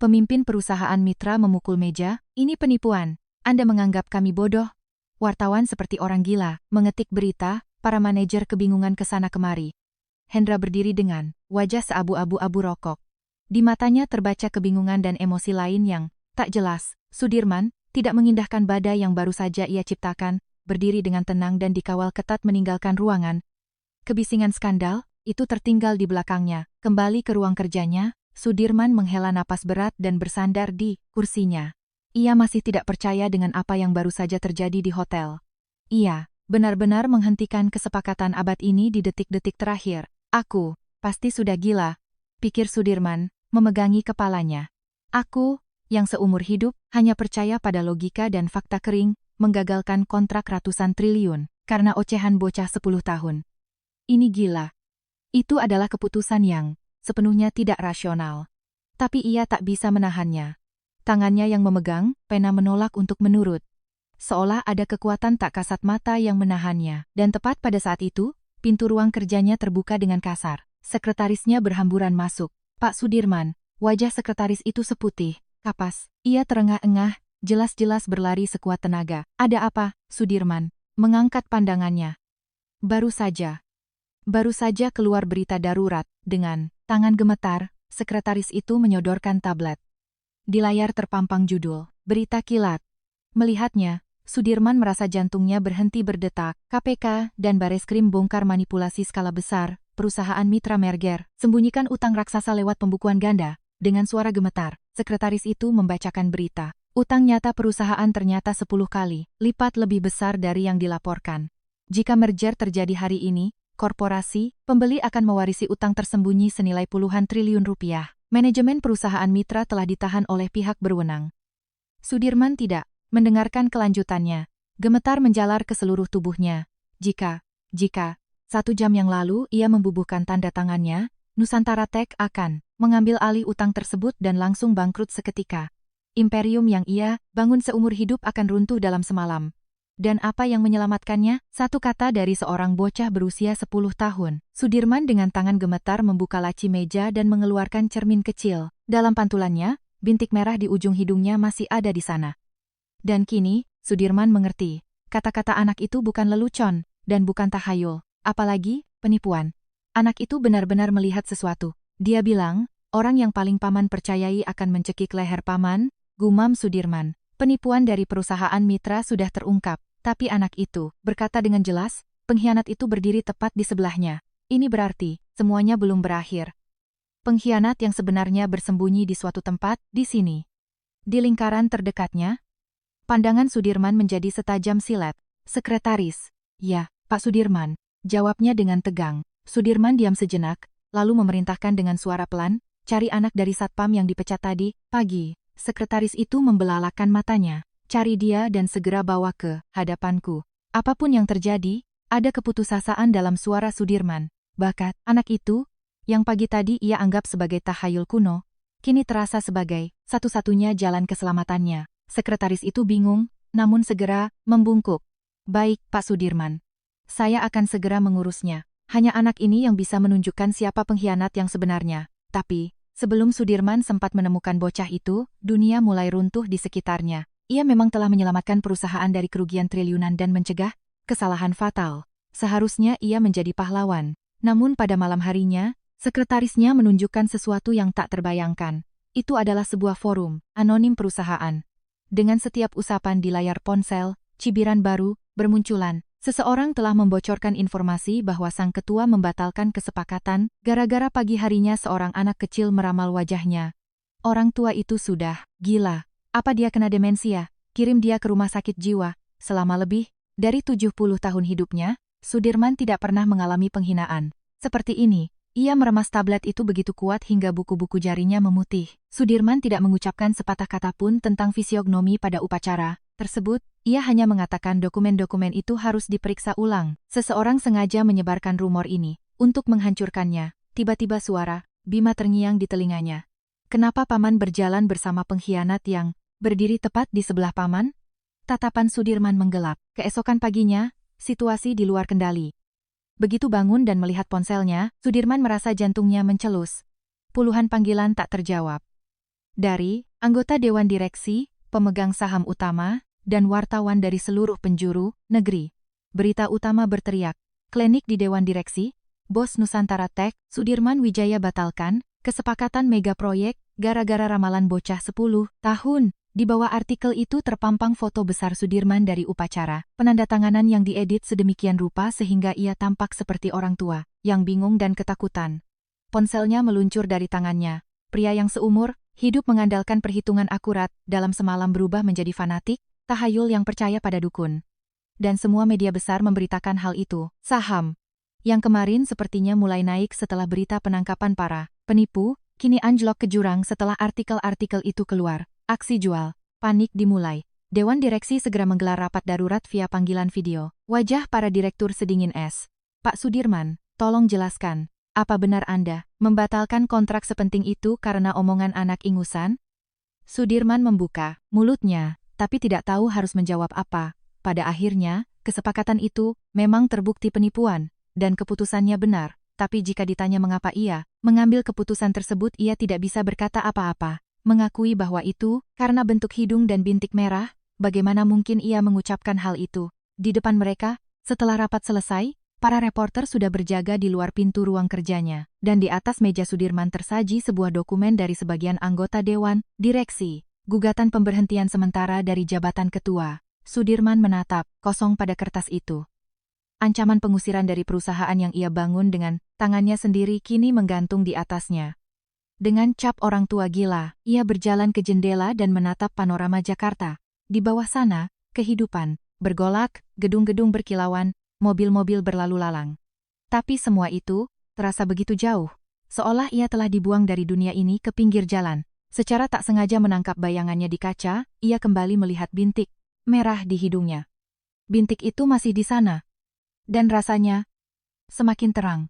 Pemimpin perusahaan mitra memukul meja, ini penipuan. Anda menganggap kami bodoh? Wartawan seperti orang gila, mengetik berita, para manajer kebingungan kesana kemari. Hendra berdiri dengan wajah seabu-abu rokok. Di matanya terbaca kebingungan dan emosi lain yang tak jelas. Sudirman tidak mengindahkan badai yang baru saja ia ciptakan, berdiri dengan tenang dan dikawal ketat meninggalkan ruangan. Kebisingan skandal itu tertinggal di belakangnya. Kembali ke ruang kerjanya, Sudirman menghela napas berat dan bersandar di kursinya. Ia masih tidak percaya dengan apa yang baru saja terjadi di hotel. Ia benar-benar menghentikan kesepakatan abad ini di detik-detik terakhir. Aku pasti sudah gila, pikir Sudirman, memegangi kepalanya. Aku, yang seumur hidup, hanya percaya pada logika dan fakta kering, menggagalkan kontrak ratusan triliun, karena ocehan bocah 10 tahun. Ini gila. Itu adalah keputusan yang sepenuhnya tidak rasional. Tapi ia tak bisa menahannya. Tangannya yang memegang, pena menolak untuk menurut. Seolah ada kekuatan tak kasat mata yang menahannya. Dan tepat pada saat itu, pintu ruang kerjanya terbuka dengan kasar. Sekretarisnya berhamburan masuk. Pak Sudirman, wajah sekretaris itu seputih, kapas. Ia terengah-engah, jelas-jelas berlari sekuat tenaga. Ada apa, Sudirman? Mengangkat pandangannya. Baru saja keluar berita darurat. Dengan tangan gemetar, sekretaris itu menyodorkan tablet. Di layar terpampang judul, berita kilat. Melihatnya, Sudirman merasa jantungnya berhenti berdetak. KPK dan Bareskrim bongkar manipulasi skala besar. Perusahaan mitra merger, sembunyikan utang raksasa lewat pembukuan ganda. Dengan suara gemetar, sekretaris itu membacakan berita. Utang nyata perusahaan ternyata 10 kali lipat lebih besar dari yang dilaporkan. Jika merger terjadi hari ini, korporasi, pembeli akan mewarisi utang tersembunyi senilai puluhan triliun rupiah. Manajemen perusahaan mitra telah ditahan oleh pihak berwenang. Sudirman tidak mendengarkan kelanjutannya. Gemetar menjalar ke seluruh tubuhnya. Jika 1 jam yang lalu ia membubuhkan tanda tangannya, Nusantara Tech akan mengambil alih utang tersebut dan langsung bangkrut seketika. Imperium yang ia bangun seumur hidup akan runtuh dalam semalam. Dan apa yang menyelamatkannya? Satu kata dari seorang bocah berusia 10 tahun. Sudirman dengan tangan gemetar membuka laci meja dan mengeluarkan cermin kecil. Dalam pantulannya, bintik merah di ujung hidungnya masih ada di sana. Dan kini, Sudirman mengerti. Kata-kata anak itu bukan lelucon, dan bukan tahayul. Apalagi, penipuan. Anak itu benar-benar melihat sesuatu. Dia bilang, orang yang paling Paman percayai akan mencekik leher Paman, gumam Sudirman. Penipuan dari perusahaan mitra sudah terungkap, tapi anak itu berkata dengan jelas, pengkhianat itu berdiri tepat di sebelahnya. Ini berarti, semuanya belum berakhir. Pengkhianat yang sebenarnya bersembunyi di suatu tempat, di sini. Di lingkaran terdekatnya, pandangan Sudirman menjadi setajam silet. Sekretaris. Ya, Pak Sudirman. Jawabnya dengan tegang. Sudirman diam sejenak, lalu memerintahkan dengan suara pelan, cari anak dari satpam yang dipecat tadi, pagi. Sekretaris itu membelalakan matanya. Cari dia dan segera bawa ke hadapanku. Apapun yang terjadi, ada keputusasaan dalam suara Sudirman. Bakat, anak itu, yang pagi tadi ia anggap sebagai tahayul kuno, kini terasa sebagai satu-satunya jalan keselamatannya. Sekretaris itu bingung, namun segera membungkuk. Baik, Pak Sudirman. Saya akan segera mengurusnya. Hanya anak ini yang bisa menunjukkan siapa pengkhianat yang sebenarnya. Tapi, sebelum Sudirman sempat menemukan bocah itu, dunia mulai runtuh di sekitarnya. Ia memang telah menyelamatkan perusahaan dari kerugian triliunan dan mencegah kesalahan fatal. Seharusnya ia menjadi pahlawan. Namun pada malam harinya, sekretarisnya menunjukkan sesuatu yang tak terbayangkan. Itu adalah sebuah forum anonim perusahaan. Dengan setiap usapan di layar ponsel, cibiran baru bermunculan. Seseorang telah membocorkan informasi bahwa sang ketua membatalkan kesepakatan gara-gara pagi harinya seorang anak kecil meramal wajahnya. Orang tua itu sudah gila. Apa dia kena demensia? Kirim dia ke rumah sakit jiwa. Selama lebih dari 70 tahun hidupnya, Sudirman tidak pernah mengalami penghinaan seperti ini. Ia meremas tablet itu begitu kuat hingga buku-buku jarinya memutih. Sudirman tidak mengucapkan sepatah kata pun tentang fisiognomi pada upacara tersebut. Ia hanya mengatakan dokumen-dokumen itu harus diperiksa ulang. Seseorang sengaja menyebarkan rumor ini untuk menghancurkannya. Tiba-tiba suara Bima terngiang di telinganya. Kenapa paman berjalan bersama pengkhianat yang berdiri tepat di sebelah paman? Tatapan Sudirman menggelap. Keesokan paginya, situasi di luar kendali. Begitu bangun dan melihat ponselnya, Sudirman merasa jantungnya mencelus. Puluhan panggilan tak terjawab. Dari anggota Dewan Direksi, pemegang saham utama, dan wartawan dari seluruh penjuru negeri. Berita utama berteriak, klinik di Dewan Direksi, bos Nusantara Tech, Sudirman Wijaya batalkan, kesepakatan mega proyek, gara-gara ramalan bocah 10 tahun. Di bawah artikel itu terpampang foto besar Sudirman dari upacara, penandatanganan yang diedit sedemikian rupa sehingga ia tampak seperti orang tua, yang bingung dan ketakutan. Ponselnya meluncur dari tangannya. Pria yang seumur, hidup mengandalkan perhitungan akurat, dalam semalam berubah menjadi fanatik, tahayul yang percaya pada dukun. Dan semua media besar memberitakan hal itu. Saham yang kemarin sepertinya mulai naik setelah berita penangkapan para penipu, kini anjlok ke jurang setelah artikel-artikel itu keluar. Aksi jual panik dimulai. Dewan Direksi segera menggelar rapat darurat via panggilan video. Wajah para direktur sedingin es. Pak Sudirman, tolong jelaskan, apa benar Anda membatalkan kontrak sepenting itu karena omongan anak ingusan? Sudirman membuka mulutnya, tapi tidak tahu harus menjawab apa. Pada akhirnya, kesepakatan itu memang terbukti penipuan, dan keputusannya benar. Tapi jika ditanya mengapa ia mengambil keputusan tersebut, ia tidak bisa berkata apa-apa. Mengakui bahwa itu karena bentuk hidung dan bintik merah. Bagaimana mungkin ia mengucapkan hal itu di depan mereka? Setelah rapat selesai, para reporter sudah berjaga di luar pintu ruang kerjanya, dan di atas meja Sudirman tersaji sebuah dokumen dari sebagian anggota Dewan Direksi, gugatan pemberhentian sementara dari jabatan ketua. Sudirman menatap kosong pada kertas itu. Ancaman pengusiran dari perusahaan yang ia bangun dengan tangannya sendiri kini menggantung di atasnya. Dengan cap orang tua gila, ia berjalan ke jendela dan menatap panorama Jakarta. Di bawah sana, kehidupan bergolak, gedung-gedung berkilauan, mobil-mobil berlalu lalang. Tapi semua itu terasa begitu jauh, seolah ia telah dibuang dari dunia ini ke pinggir jalan. Secara tak sengaja menangkap bayangannya di kaca, ia kembali melihat bintik merah di hidungnya. Bintik itu masih di sana, dan rasanya semakin terang.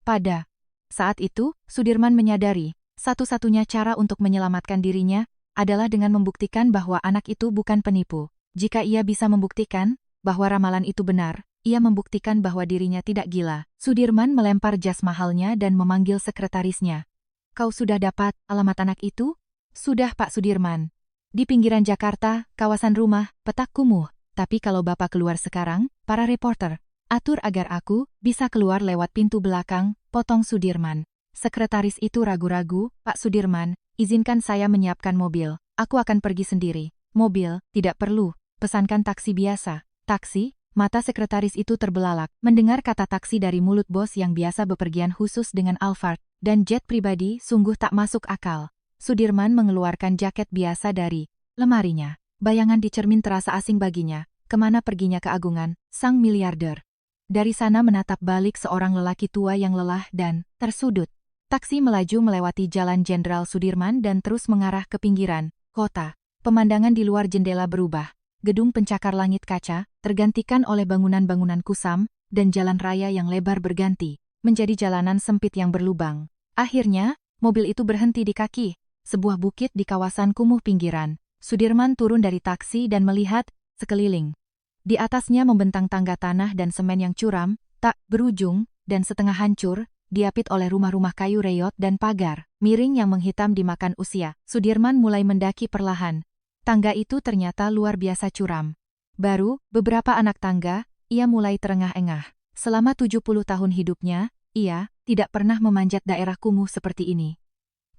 Pada saat itu, Sudirman menyadari, satu-satunya cara untuk menyelamatkan dirinya adalah dengan membuktikan bahwa anak itu bukan penipu. Jika ia bisa membuktikan bahwa ramalan itu benar, ia membuktikan bahwa dirinya tidak gila. Sudirman melempar jas mahalnya dan memanggil sekretarisnya. Kau sudah dapat alamat anak itu? Sudah Pak Sudirman. Di pinggiran Jakarta, kawasan rumah, petak kumuh. Tapi kalau Bapak keluar sekarang, para reporter, atur agar aku bisa keluar lewat pintu belakang, potong Sudirman. Sekretaris itu ragu-ragu, Pak Sudirman, izinkan saya menyiapkan mobil. Aku akan pergi sendiri. Mobil, tidak perlu. Pesankan taksi biasa. Taksi? Mata sekretaris itu terbelalak. Mendengar kata taksi dari mulut bos yang biasa bepergian khusus dengan Alphard dan jet pribadi sungguh tak masuk akal. Sudirman mengeluarkan jaket biasa dari lemarinya. Bayangan di cermin terasa asing baginya. Kemana perginya keagungan sang miliarder? Dari sana menatap balik seorang lelaki tua yang lelah dan tersudut. Taksi melaju melewati Jalan Jenderal Sudirman dan terus mengarah ke pinggiran kota. Pemandangan di luar jendela berubah. Gedung pencakar langit kaca tergantikan oleh bangunan-bangunan kusam, dan jalan raya yang lebar berganti menjadi jalanan sempit yang berlubang. Akhirnya, mobil itu berhenti di kaki sebuah bukit di kawasan kumuh pinggiran. Sudirman turun dari taksi dan melihat sekeliling. Di atasnya membentang tangga tanah dan semen yang curam, tak berujung, dan setengah hancur, diapit oleh rumah-rumah kayu reyot dan pagar miring yang menghitam dimakan usia. Sudirman mulai mendaki perlahan. Tangga itu ternyata luar biasa curam. Baru beberapa anak tangga, ia mulai terengah-engah. Selama 70 tahun hidupnya, ia tidak pernah memanjat daerah kumuh seperti ini.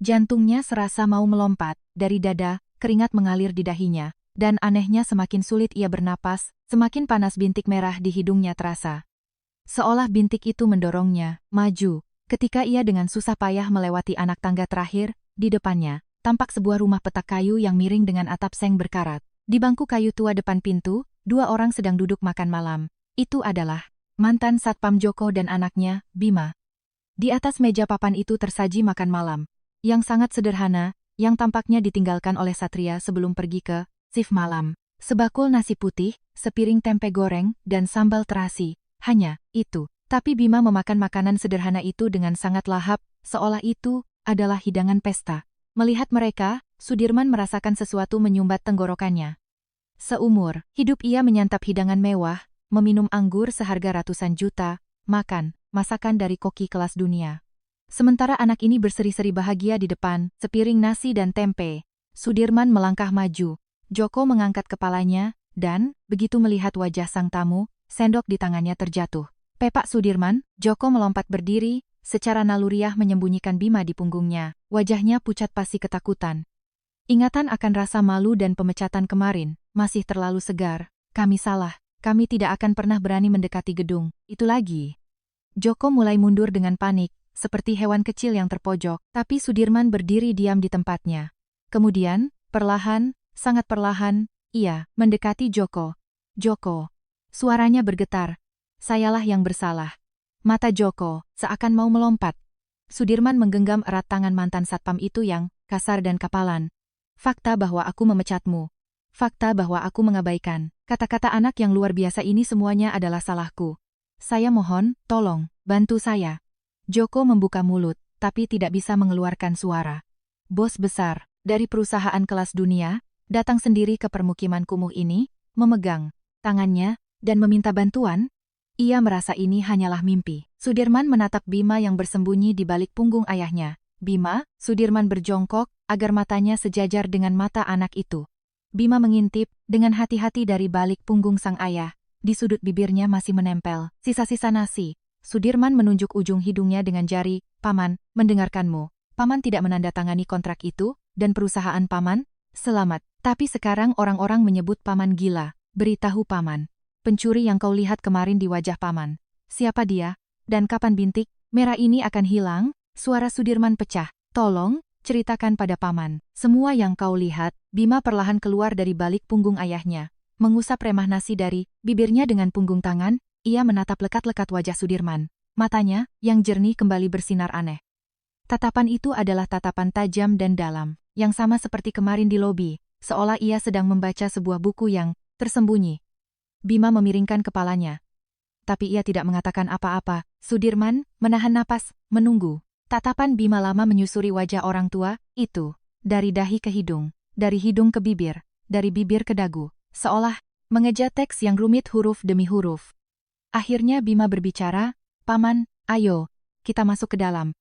Jantungnya serasa mau melompat. Dari dada, keringat mengalir di dahinya. Dan anehnya semakin sulit ia bernapas, semakin panas bintik merah di hidungnya terasa. Seolah bintik itu mendorongnya maju. Ketika ia dengan susah payah melewati anak tangga terakhir, di depannya tampak sebuah rumah petak kayu yang miring dengan atap seng berkarat. Di bangku kayu tua depan pintu, 2 orang sedang duduk makan malam. Itu adalah mantan Satpam Joko dan anaknya, Bima. Di atas meja papan itu tersaji makan malam, yang sangat sederhana, yang tampaknya ditinggalkan oleh Satria sebelum pergi ke shift malam. Sebakul nasi putih, sepiring tempe goreng, dan sambal terasi. Hanya itu. Tapi Bima memakan makanan sederhana itu dengan sangat lahap, seolah itu adalah hidangan pesta. Melihat mereka, Sudirman merasakan sesuatu menyumbat tenggorokannya. Seumur hidup ia menyantap hidangan mewah, meminum anggur seharga ratusan juta, makan masakan dari koki kelas dunia. Sementara anak ini berseri-seri bahagia di depan, sepiring nasi dan tempe. Sudirman melangkah maju. Joko mengangkat kepalanya, dan, begitu melihat wajah sang tamu, sendok di tangannya terjatuh. Pepak Sudirman, Joko melompat berdiri, secara naluriah menyembunyikan Bima di punggungnya. Wajahnya pucat pasi ketakutan. Ingatan akan rasa malu dan pemecatan kemarin, masih terlalu segar. Kami salah, kami tidak akan pernah berani mendekati gedung, itu lagi. Joko mulai mundur dengan panik, seperti hewan kecil yang terpojok, tapi Sudirman berdiri diam di tempatnya. Kemudian, perlahan, sangat perlahan, ia mendekati Joko. Joko. Suaranya bergetar. Sayalah yang bersalah. Mata Joko seakan mau melompat. Sudirman menggenggam erat tangan mantan satpam itu yang kasar dan kapalan. Fakta bahwa aku memecatmu. Fakta bahwa aku mengabaikan. Kata-kata anak yang luar biasa ini semuanya adalah salahku. Saya mohon, tolong, bantu saya. Joko membuka mulut, tapi tidak bisa mengeluarkan suara. Bos besar, dari perusahaan kelas dunia, datang sendiri ke permukiman kumuh ini, memegang tangannya, dan meminta bantuan. Ia merasa ini hanyalah mimpi. Sudirman menatap Bima yang bersembunyi di balik punggung ayahnya. Bima, Sudirman berjongkok, agar matanya sejajar dengan mata anak itu. Bima mengintip, dengan hati-hati dari balik punggung sang ayah. Di sudut bibirnya masih menempel sisa-sisa nasi. Sudirman menunjuk ujung hidungnya dengan jari. Paman, mendengarkanmu. Paman tidak menandatangani kontrak itu, dan perusahaan Paman, selamat. Tapi sekarang orang-orang menyebut Paman gila. Beritahu Paman. Pencuri yang kau lihat kemarin di wajah Paman. Siapa dia? Dan kapan bintik merah ini akan hilang? Suara Sudirman pecah. Tolong, ceritakan pada Paman. Semua yang kau lihat. Bima perlahan keluar dari balik punggung ayahnya. Mengusap remah nasi dari bibirnya dengan punggung tangan, ia menatap lekat-lekat wajah Sudirman. Matanya, yang jernih kembali bersinar aneh. Tatapan itu adalah tatapan tajam dan dalam, yang sama seperti kemarin di lobi, seolah ia sedang membaca sebuah buku yang tersembunyi. Bima memiringkan kepalanya. Tapi ia tidak mengatakan apa-apa. Sudirman menahan napas, menunggu. Tatapan Bima lama menyusuri wajah orang tua, itu. Dari dahi ke hidung, dari hidung ke bibir, dari bibir ke dagu. Seolah mengeja teks yang rumit huruf demi huruf. Akhirnya Bima berbicara, Paman, ayo, kita masuk ke dalam.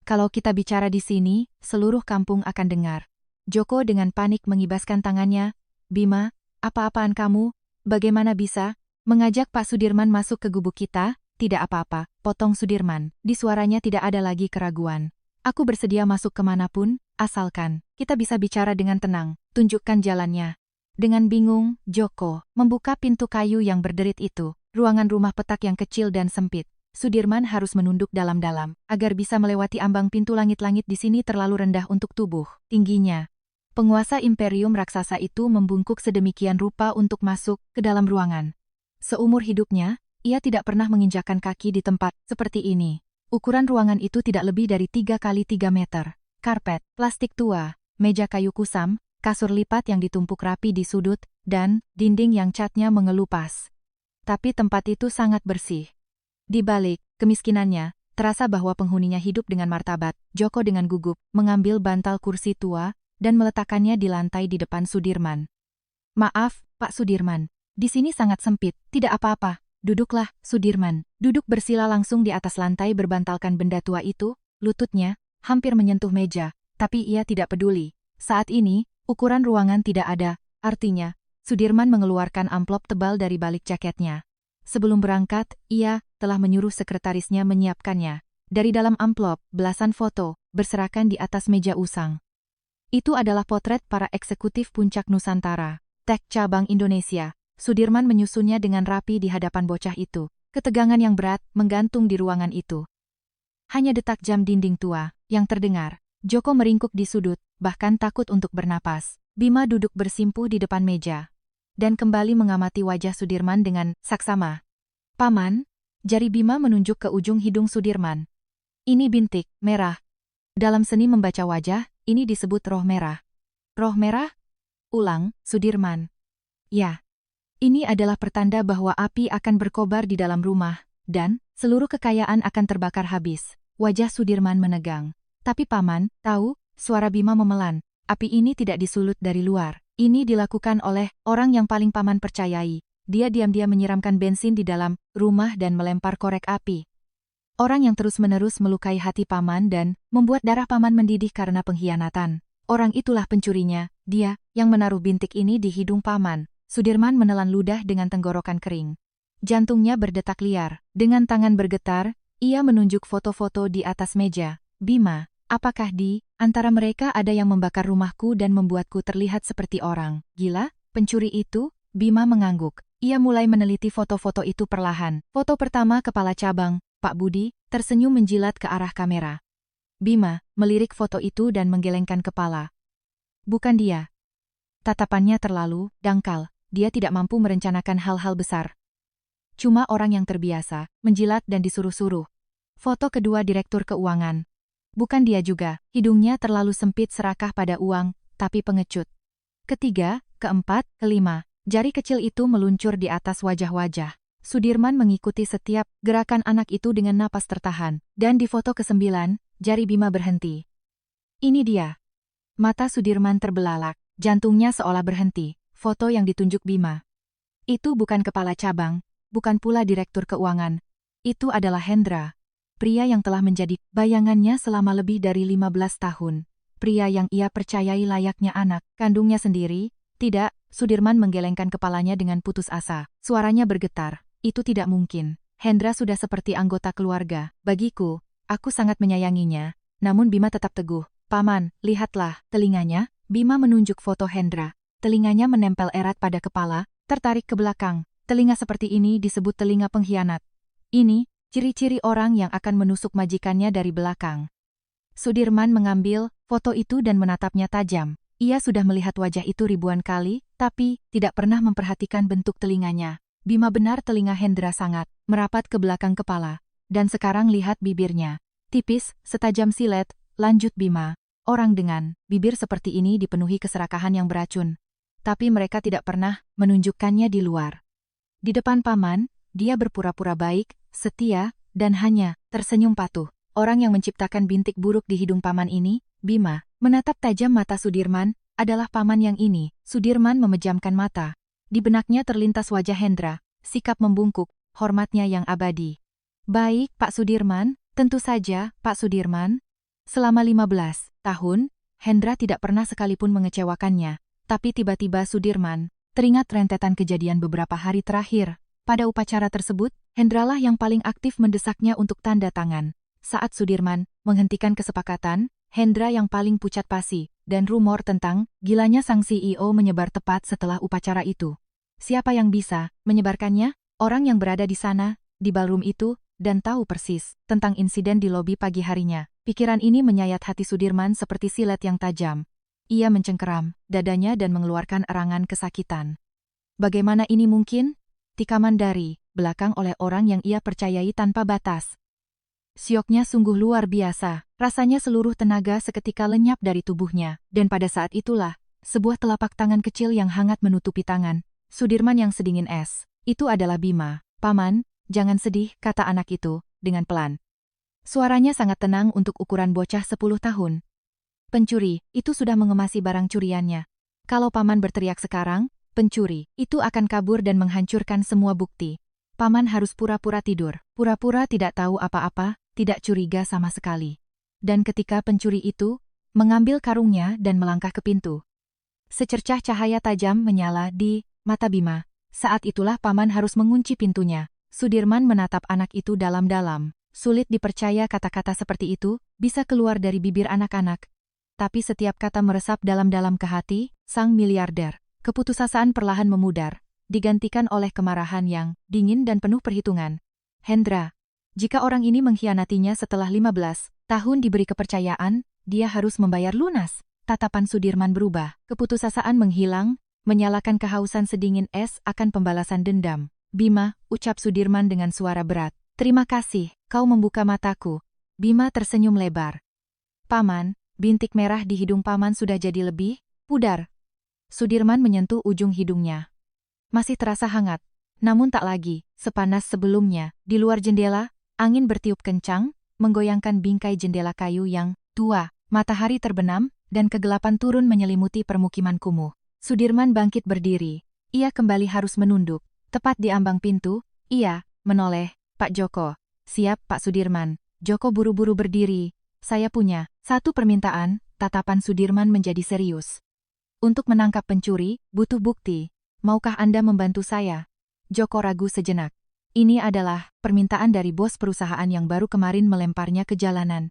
Kalau kita bicara di sini, seluruh kampung akan dengar. Joko dengan panik mengibaskan tangannya. Bima, apa-apaan kamu? Bagaimana bisa mengajak Pak Sudirman masuk ke gubuk kita? Tidak apa-apa, potong Sudirman. Di suaranya tidak ada lagi keraguan. Aku bersedia masuk kemanapun, asalkan kita bisa bicara dengan tenang. Tunjukkan jalannya. Dengan bingung, Joko membuka pintu kayu yang berderit itu. Ruangan rumah petak yang kecil dan sempit. Sudirman harus menunduk dalam-dalam, agar bisa melewati ambang pintu. Langit-langit di sini terlalu rendah untuk tubuh tingginya. Penguasa imperium raksasa itu membungkuk sedemikian rupa untuk masuk ke dalam ruangan. Seumur hidupnya, ia tidak pernah menginjakkan kaki di tempat seperti ini. Ukuran ruangan itu tidak lebih dari 3 kali 3 meter. Karpet, plastik tua, meja kayu kusam, kasur lipat yang ditumpuk rapi di sudut, dan dinding yang catnya mengelupas. Tapi tempat itu sangat bersih. Di balik kemiskinannya, terasa bahwa penghuninya hidup dengan martabat. Joko dengan gugup mengambil bantal kursi tua dan meletakkannya di lantai di depan Sudirman. Maaf, Pak Sudirman. Di sini sangat sempit, tidak apa-apa. Duduklah, Sudirman. Duduk bersila langsung di atas lantai berbantalkan benda tua itu. Lututnya hampir menyentuh meja, tapi ia tidak peduli. Saat ini, ukuran ruangan tidak ada, artinya, Sudirman mengeluarkan amplop tebal dari balik jaketnya. Sebelum berangkat, ia telah menyuruh sekretarisnya menyiapkannya. Dari dalam amplop, belasan foto berserakan di atas meja usang. Itu adalah potret para eksekutif puncak Nusantara. Tek Cabang Indonesia. Sudirman menyusunnya dengan rapi di hadapan bocah itu. Ketegangan yang berat menggantung di ruangan itu. Hanya detak jam dinding tua yang terdengar. Joko meringkuk di sudut, bahkan takut untuk bernapas. Bima duduk bersimpuh di depan meja dan kembali mengamati wajah Sudirman dengan saksama. "Paman," jari Bima menunjuk ke ujung hidung Sudirman. "Ini bintik merah. Dalam seni membaca wajah, ini disebut roh merah." "Roh merah?" ulang Sudirman. "Ya. Ini adalah pertanda bahwa api akan berkobar di dalam rumah, dan seluruh kekayaan akan terbakar habis." Wajah Sudirman menegang. "Tapi Paman, tahu?" Suara Bima memelan. "Api ini tidak disulut dari luar. Ini dilakukan oleh orang yang paling Paman percayai. Dia diam-diam menyiramkan bensin di dalam rumah dan melempar korek api. Orang yang terus-menerus melukai hati Paman dan membuat darah Paman mendidih karena pengkhianatan. Orang itulah pencurinya, dia yang menaruh bintik ini di hidung Paman." Sudirman menelan ludah dengan tenggorokan kering. Jantungnya berdetak liar. Dengan tangan bergetar, ia menunjuk foto-foto di atas meja. "Bima, apakah di antara mereka ada yang membakar rumahku dan membuatku terlihat seperti orang gila? Pencuri itu?" Bima mengangguk. Ia mulai meneliti foto-foto itu perlahan. Foto pertama kepala cabang, Pak Budi, tersenyum menjilat ke arah kamera. Bima melirik foto itu dan menggelengkan kepala. "Bukan dia. Tatapannya terlalu dangkal. Dia tidak mampu merencanakan hal-hal besar. Cuma orang yang terbiasa menjilat dan disuruh-suruh." Foto kedua Direktur Keuangan. "Bukan dia juga. Hidungnya terlalu sempit serakah pada uang, tapi pengecut." Ketiga, keempat, kelima. Jari kecil itu meluncur di atas wajah-wajah. Sudirman mengikuti setiap gerakan anak itu dengan napas tertahan. Dan di foto ke-9, jari Bima berhenti. "Ini dia." Mata Sudirman terbelalak. Jantungnya seolah berhenti. Foto yang ditunjuk Bima. Itu bukan kepala cabang, bukan pula Direktur Keuangan. Itu adalah Hendra. Pria yang telah menjadi bayangannya selama lebih dari 15 tahun. Pria yang ia percayai layaknya anak kandungnya sendiri. "Tidak," Sudirman menggelengkan kepalanya dengan putus asa. Suaranya bergetar. "Itu tidak mungkin. Hendra sudah seperti anggota keluarga. Bagiku, aku sangat menyayanginya." Namun Bima tetap teguh. "Paman, lihatlah telinganya." Bima menunjuk foto Hendra. Telinganya menempel erat pada kepala, tertarik ke belakang. Telinga seperti ini disebut telinga pengkhianat. Ini ciri-ciri orang yang akan menusuk majikannya dari belakang. Sudirman mengambil foto itu dan menatapnya tajam. Ia sudah melihat wajah itu ribuan kali, tapi tidak pernah memperhatikan bentuk telinganya. Bima benar telinga Hendra sangat merapat ke belakang kepala. Dan sekarang lihat bibirnya. Tipis, setajam silet, lanjut Bima. Orang dengan bibir seperti ini dipenuhi keserakahan yang beracun. Tapi mereka tidak pernah menunjukkannya di luar. Di depan Paman, dia berpura-pura baik, setia, dan hanya tersenyum patuh. Orang yang menciptakan bintik buruk di hidung Paman ini, Bima, menatap tajam mata Sudirman, adalah Paman yang ini. Sudirman memejamkan mata. Di benaknya terlintas wajah Hendra, sikap membungkuk, hormatnya yang abadi. "Baik, Pak Sudirman, tentu saja, Pak Sudirman." Selama 15 tahun, Hendra tidak pernah sekalipun mengecewakannya. Tapi tiba-tiba Sudirman teringat rentetan kejadian beberapa hari terakhir. Pada upacara tersebut, Hendralah yang paling aktif mendesaknya untuk tanda tangan. Saat Sudirman menghentikan kesepakatan, Hendra yang paling pucat pasi, dan rumor tentang gilanya sang CEO menyebar tepat setelah upacara itu. Siapa yang bisa menyebarkannya? Orang yang berada di sana, di ballroom itu, dan tahu persis tentang insiden di lobi pagi harinya. Pikiran ini menyayat hati Sudirman seperti silet yang tajam. Ia mencengkeram dadanya dan mengeluarkan erangan kesakitan. Bagaimana ini mungkin? Tikaman dari belakang oleh orang yang ia percayai tanpa batas. Syoknya sungguh luar biasa. Rasanya seluruh tenaga seketika lenyap dari tubuhnya. Dan pada saat itulah, sebuah telapak tangan kecil yang hangat menutupi tangan Sudirman yang sedingin es. Itu adalah Bima. "Paman, jangan sedih," kata anak itu, dengan pelan. Suaranya sangat tenang untuk ukuran bocah 10 tahun. "Pencuri, itu sudah mengemasi barang curiannya. Kalau Paman berteriak sekarang, pencuri, itu akan kabur dan menghancurkan semua bukti. Paman harus pura-pura tidur, pura-pura tidak tahu apa-apa, tidak curiga sama sekali." Dan ketika pencuri itu mengambil karungnya dan melangkah ke pintu, secercah cahaya tajam menyala di mata Bima. Saat itulah Paman harus mengunci pintunya. Sudirman menatap anak itu dalam-dalam. Sulit dipercaya kata-kata seperti itu bisa keluar dari bibir anak-anak. Tapi setiap kata meresap dalam-dalam ke hati sang miliarder. Keputusasaan perlahan memudar, digantikan oleh kemarahan yang dingin dan penuh perhitungan. Hendra, jika orang ini mengkhianatinya setelah 15 tahun diberi kepercayaan, dia harus membayar lunas. Tatapan Sudirman berubah, keputusasaan menghilang, menyalakan kehausan sedingin es akan pembalasan dendam. Bima, ucap Sudirman dengan suara berat. Terima kasih, kau membuka mataku. Bima tersenyum lebar. Paman, bintik merah di hidung paman sudah jadi lebih pudar. Sudirman menyentuh ujung hidungnya. Masih terasa hangat, namun tak lagi sepanas sebelumnya. Di luar jendela, angin bertiup kencang, menggoyangkan bingkai jendela kayu yang tua. Matahari terbenam, dan kegelapan turun menyelimuti permukiman kumuh. Sudirman bangkit berdiri. Ia kembali harus menunduk. Tepat di ambang pintu, ia menoleh. Pak Joko. Siap, Pak Sudirman. Joko buru-buru berdiri. Saya punya satu permintaan. Tatapan Sudirman menjadi serius. Untuk menangkap pencuri, butuh bukti. Maukah Anda membantu saya? Joko ragu sejenak. Ini adalah permintaan dari bos perusahaan yang baru kemarin melemparnya ke jalanan.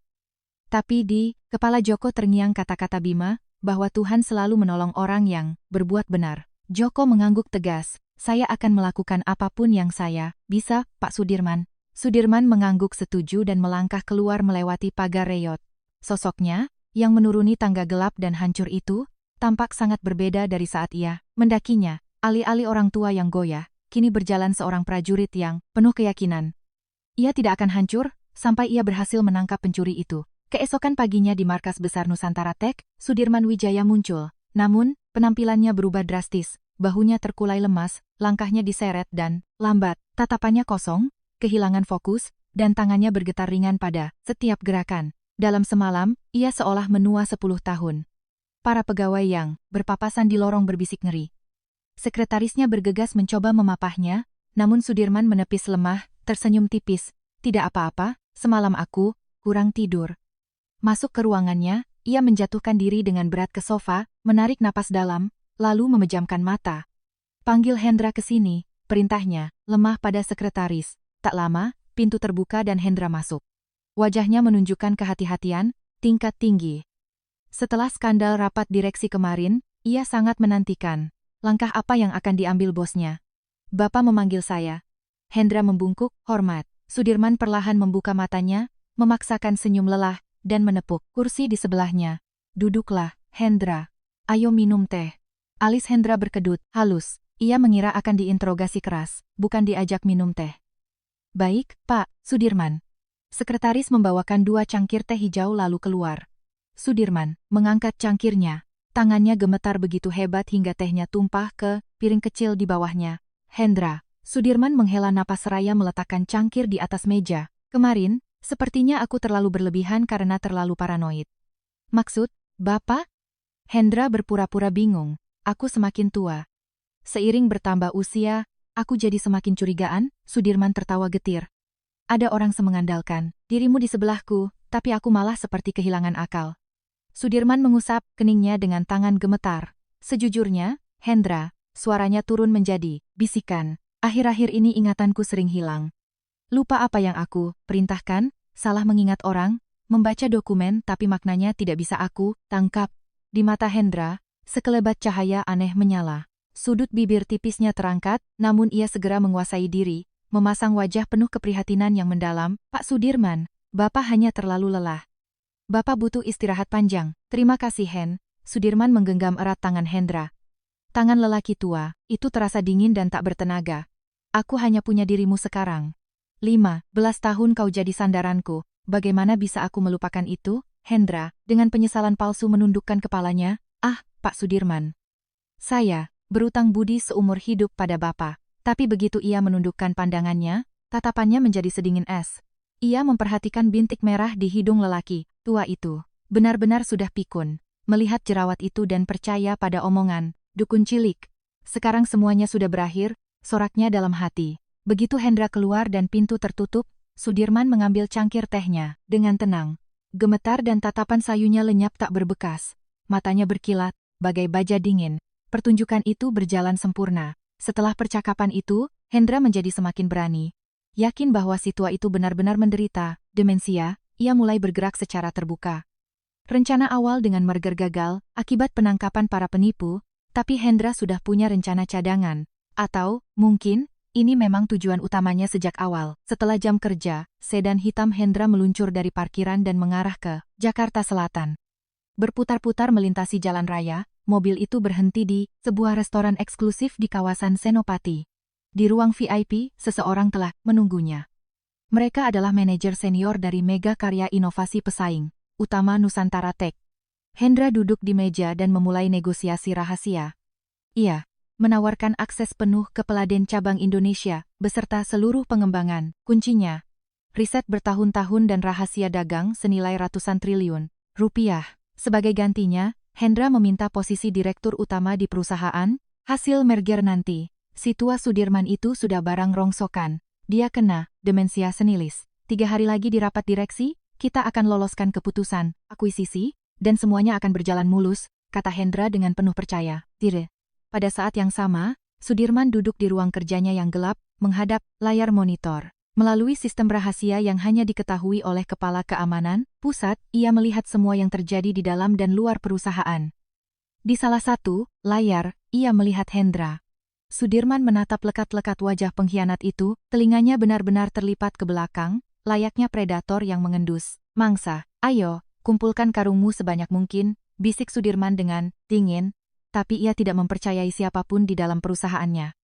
Tapi di kepala Joko terngiang kata-kata Bima, bahwa Tuhan selalu menolong orang yang berbuat benar. Joko mengangguk tegas. Saya akan melakukan apapun yang saya bisa, Pak Sudirman. Sudirman mengangguk setuju dan melangkah keluar melewati pagar reyot. Sosoknya, yang menuruni tangga gelap dan hancur itu, tampak sangat berbeda dari saat ia mendakinya. Alih-alih orang tua yang goyah, kini berjalan seorang prajurit yang penuh keyakinan. Ia tidak akan hancur, sampai ia berhasil menangkap pencuri itu. Keesokan paginya di markas besar Nusantara Tech, Sudirman Wijaya muncul. Namun, penampilannya berubah drastis. Bahunya terkulai lemas, langkahnya diseret dan lambat. Tatapannya kosong, kehilangan fokus, dan tangannya bergetar ringan pada setiap gerakan. Dalam semalam, ia seolah menua 10 tahun. Para pegawai yang berpapasan di lorong berbisik ngeri. Sekretarisnya bergegas mencoba memapahnya, namun Sudirman menepis lemah, tersenyum tipis. Tidak apa-apa, semalam aku kurang tidur. Masuk ke ruangannya, ia menjatuhkan diri dengan berat ke sofa, menarik napas dalam, lalu memejamkan mata. Panggil Hendra ke sini, perintahnya, lemah pada sekretaris. Tak lama, pintu terbuka dan Hendra masuk. Wajahnya menunjukkan kehati-hatian, tingkat tinggi. Setelah skandal rapat direksi kemarin, ia sangat menantikan. Langkah apa yang akan diambil bosnya? Bapak memanggil saya. Hendra membungkuk, hormat. Sudirman perlahan membuka matanya, memaksakan senyum lelah, dan menepuk kursi di sebelahnya. Duduklah, Hendra. Ayo minum teh. Alis Hendra berkedut, halus. Ia mengira akan diinterogasi keras, bukan diajak minum teh. Baik, Pak Sudirman. Sekretaris membawakan 2 cangkir teh hijau lalu keluar. Sudirman mengangkat cangkirnya. Tangannya gemetar begitu hebat hingga tehnya tumpah ke piring kecil di bawahnya. Hendra. Sudirman menghela napas seraya meletakkan cangkir di atas meja. Kemarin, sepertinya aku terlalu berlebihan karena terlalu paranoid. Maksud, Bapak? Hendra berpura-pura bingung. Aku semakin tua. Seiring bertambah usia, aku jadi semakin curigaan. Sudirman tertawa getir. Ada orang semengandalkan dirimu di sebelahku, tapi aku malah seperti kehilangan akal. Sudirman mengusap keningnya dengan tangan gemetar. Sejujurnya, Hendra, suaranya turun menjadi bisikan. Akhir-akhir ini ingatanku sering hilang. Lupa apa yang aku perintahkan, salah mengingat orang, membaca dokumen tapi maknanya tidak bisa aku tangkap. Di mata Hendra, sekelebat cahaya aneh menyala. Sudut bibir tipisnya terangkat, namun ia segera menguasai diri, memasang wajah penuh keprihatinan yang mendalam. Pak Sudirman, Bapak hanya terlalu lelah. Bapak butuh istirahat panjang. Terima kasih, Hen. Sudirman menggenggam erat tangan Hendra. Tangan lelaki tua, itu terasa dingin dan tak bertenaga. Aku hanya punya dirimu sekarang. 15 tahun kau jadi sandaranku. Bagaimana bisa aku melupakan itu? Hendra, dengan penyesalan palsu menundukkan kepalanya. Ah, Pak Sudirman. Saya berutang budi seumur hidup pada Bapak. Tapi begitu ia menundukkan pandangannya, tatapannya menjadi sedingin es. Ia memperhatikan bintik merah di hidung lelaki tua itu. Benar-benar sudah pikun, melihat jerawat itu dan percaya pada omongan dukun cilik. Sekarang semuanya sudah berakhir, soraknya dalam hati. Begitu Hendra keluar dan pintu tertutup, Sudirman mengambil cangkir tehnya dengan tenang. Gemetar dan tatapan sayunya lenyap tak berbekas. Matanya berkilat, bagai baja dingin. Pertunjukan itu berjalan sempurna. Setelah percakapan itu, Hendra menjadi semakin berani. Yakin bahwa si tua itu benar-benar menderita demensia, ia mulai bergerak secara terbuka. Rencana awal dengan merger gagal, akibat penangkapan para penipu, Tapi Hendra sudah punya rencana cadangan. Atau, mungkin, ini memang tujuan utamanya sejak awal. Setelah jam kerja, sedan hitam Hendra meluncur dari parkiran dan mengarah ke Jakarta Selatan. Berputar-putar melintasi jalan raya, mobil itu berhenti di sebuah restoran eksklusif di kawasan Senopati. Di ruang VIP, seseorang telah menunggunya. Mereka adalah manajer senior dari Mega Karya Inovasi Pesaing Utama Nusantara Tech. Hendra duduk di meja dan memulai negosiasi rahasia. Ia menawarkan akses penuh ke Peladen Cabang Indonesia, beserta seluruh pengembangan. Kuncinya, riset bertahun-tahun dan rahasia dagang senilai ratusan triliun rupiah. Sebagai gantinya, Hendra meminta posisi direktur utama di perusahaan. Hasil merger nanti, si tua Sudirman itu sudah barang rongsokan. Dia kena demensia senilis. 3 hari lagi di rapat direksi, kita akan loloskan keputusan akuisisi, dan semuanya akan berjalan mulus, kata Hendra dengan penuh percaya. Dire. Pada saat yang sama, Sudirman duduk di ruang kerjanya yang gelap, menghadap layar monitor. Melalui sistem rahasia yang hanya diketahui oleh Kepala Keamanan Pusat, ia melihat semua yang terjadi di dalam dan luar perusahaan. Di salah satu layar, ia melihat Hendra. Sudirman menatap lekat-lekat wajah pengkhianat itu, telinganya benar-benar terlipat ke belakang, layaknya predator yang mengendus mangsa. Ayo, kumpulkan karungmu sebanyak mungkin, bisik Sudirman dengan dingin, tapi ia tidak mempercayai siapapun di dalam perusahaannya.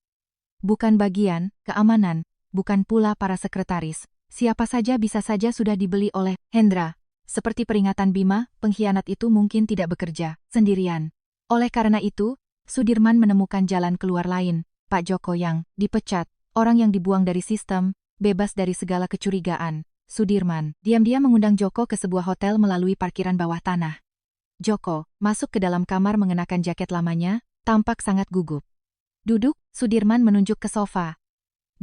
Bukan bagian keamanan, bukan pula para sekretaris. Siapa saja bisa saja sudah dibeli oleh Hendra. Seperti peringatan Bima, pengkhianat itu mungkin tidak bekerja sendirian. Oleh karena itu, Sudirman menemukan jalan keluar lain. Pak Joko yang dipecat, orang yang dibuang dari sistem, bebas dari segala kecurigaan. Sudirman diam-diam mengundang Joko ke sebuah hotel melalui parkiran bawah tanah. Joko masuk ke dalam kamar mengenakan jaket lamanya, tampak sangat gugup. Duduk, Sudirman menunjuk ke sofa.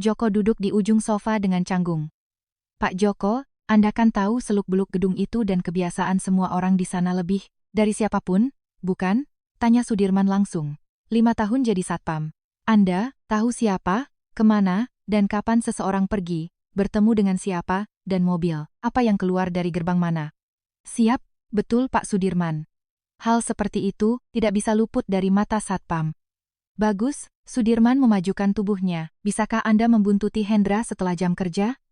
Joko duduk di ujung sofa dengan canggung. Pak Joko, Anda kan tahu seluk-beluk gedung itu dan kebiasaan semua orang di sana lebih dari siapapun, bukan? Tanya Sudirman langsung. 5 tahun jadi satpam. Anda tahu siapa, kemana, dan kapan seseorang pergi, bertemu dengan siapa, dan mobil apa yang keluar dari gerbang mana. Siap, betul Pak Sudirman. Hal seperti itu tidak bisa luput dari mata satpam. Bagus, Sudirman memajukan tubuhnya. Bisakah Anda membuntuti Hendra setelah jam kerja?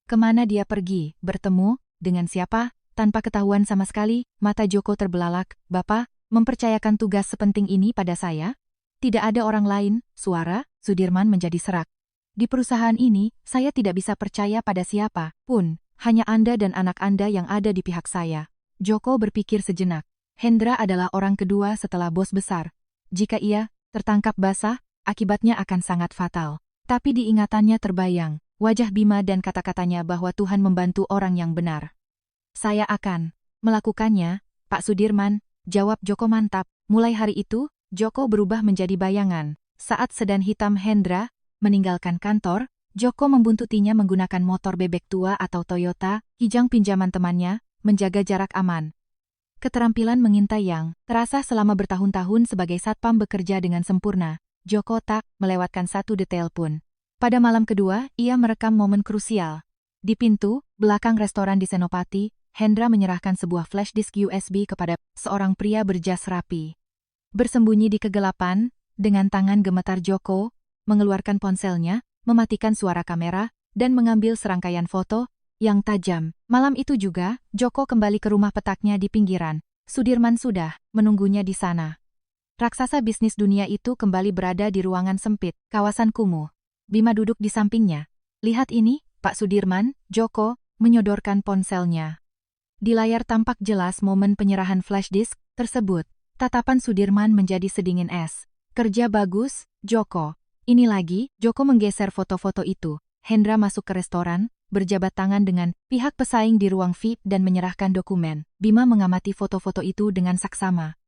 Kemana dia pergi, bertemu, dengan siapa, tanpa ketahuan sama sekali? Mata Joko terbelalak. Bapak, mempercayakan tugas sepenting ini pada saya? Tidak ada orang lain, suara, Sudirman menjadi serak. Di perusahaan ini, saya tidak bisa percaya pada siapa pun, hanya Anda dan anak Anda yang ada di pihak saya. Joko berpikir sejenak. Hendra adalah orang kedua setelah bos besar. Jika ia tertangkap basah, akibatnya akan sangat fatal. Tapi diingatannya terbayang, wajah Bima dan kata-katanya bahwa Tuhan membantu orang yang benar. Saya akan melakukannya, Pak Sudirman, jawab Joko mantap. Mulai hari itu, Joko berubah menjadi bayangan. Saat sedan hitam Hendra meninggalkan kantor, Joko membuntutinya menggunakan motor bebek tua atau Toyota, kijang pinjaman temannya, menjaga jarak aman. Keterampilan mengintai yang terasa selama bertahun-tahun sebagai satpam bekerja dengan sempurna. Joko tak melewatkan satu detail pun. Pada malam kedua, ia merekam momen krusial. Di pintu belakang restoran di Senopati, Hendra menyerahkan sebuah flash disk USB kepada seorang pria berjas rapi. Bersembunyi di kegelapan, dengan tangan gemetar Joko mengeluarkan ponselnya, mematikan suara kamera, dan mengambil serangkaian foto yang tajam. Malam itu juga, Joko kembali ke rumah petaknya di pinggiran. Sudirman sudah menunggunya di sana. Raksasa bisnis dunia itu kembali berada di ruangan sempit, kawasan kumuh. Bima duduk di sampingnya. Lihat ini, Pak Sudirman, Joko menyodorkan ponselnya. Di layar tampak jelas momen penyerahan flash disk tersebut. Tatapan Sudirman menjadi sedingin es. Kerja bagus, Joko. Ini lagi, Joko menggeser foto-foto itu. Hendra masuk ke restoran, berjabat tangan dengan pihak pesaing di ruang VIP dan menyerahkan dokumen. Bima mengamati foto-foto itu dengan saksama.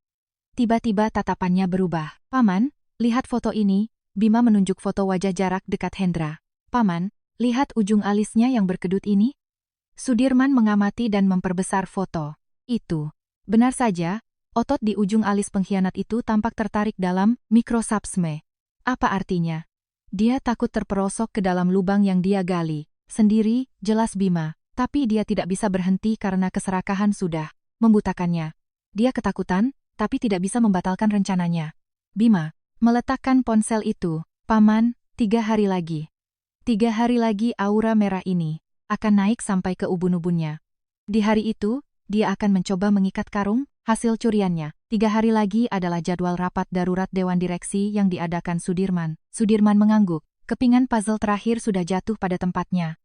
Tiba-tiba tatapannya berubah. Paman, lihat foto ini. Bima menunjuk foto wajah jarak dekat Hendra. Paman, lihat ujung alisnya yang berkedut ini. Sudirman mengamati dan memperbesar foto itu. Benar saja, otot di ujung alis pengkhianat itu tampak tertarik dalam mikrosapsme. Apa artinya? Dia takut terperosok ke dalam lubang yang dia gali. Sendiri, jelas Bima. Tapi dia tidak bisa berhenti karena keserakahan sudah membutakannya. Dia ketakutan, tapi tidak bisa membatalkan rencananya. Bima meletakkan ponsel itu. Paman, 3 hari lagi. 3 hari lagi aura merah ini akan naik sampai ke ubun-ubunnya. Di hari itu, dia akan mencoba mengikat karung hasil curiannya. 3 hari lagi adalah jadwal rapat darurat Dewan Direksi yang diadakan Sudirman. Sudirman mengangguk. Kepingan puzzle terakhir sudah jatuh pada tempatnya.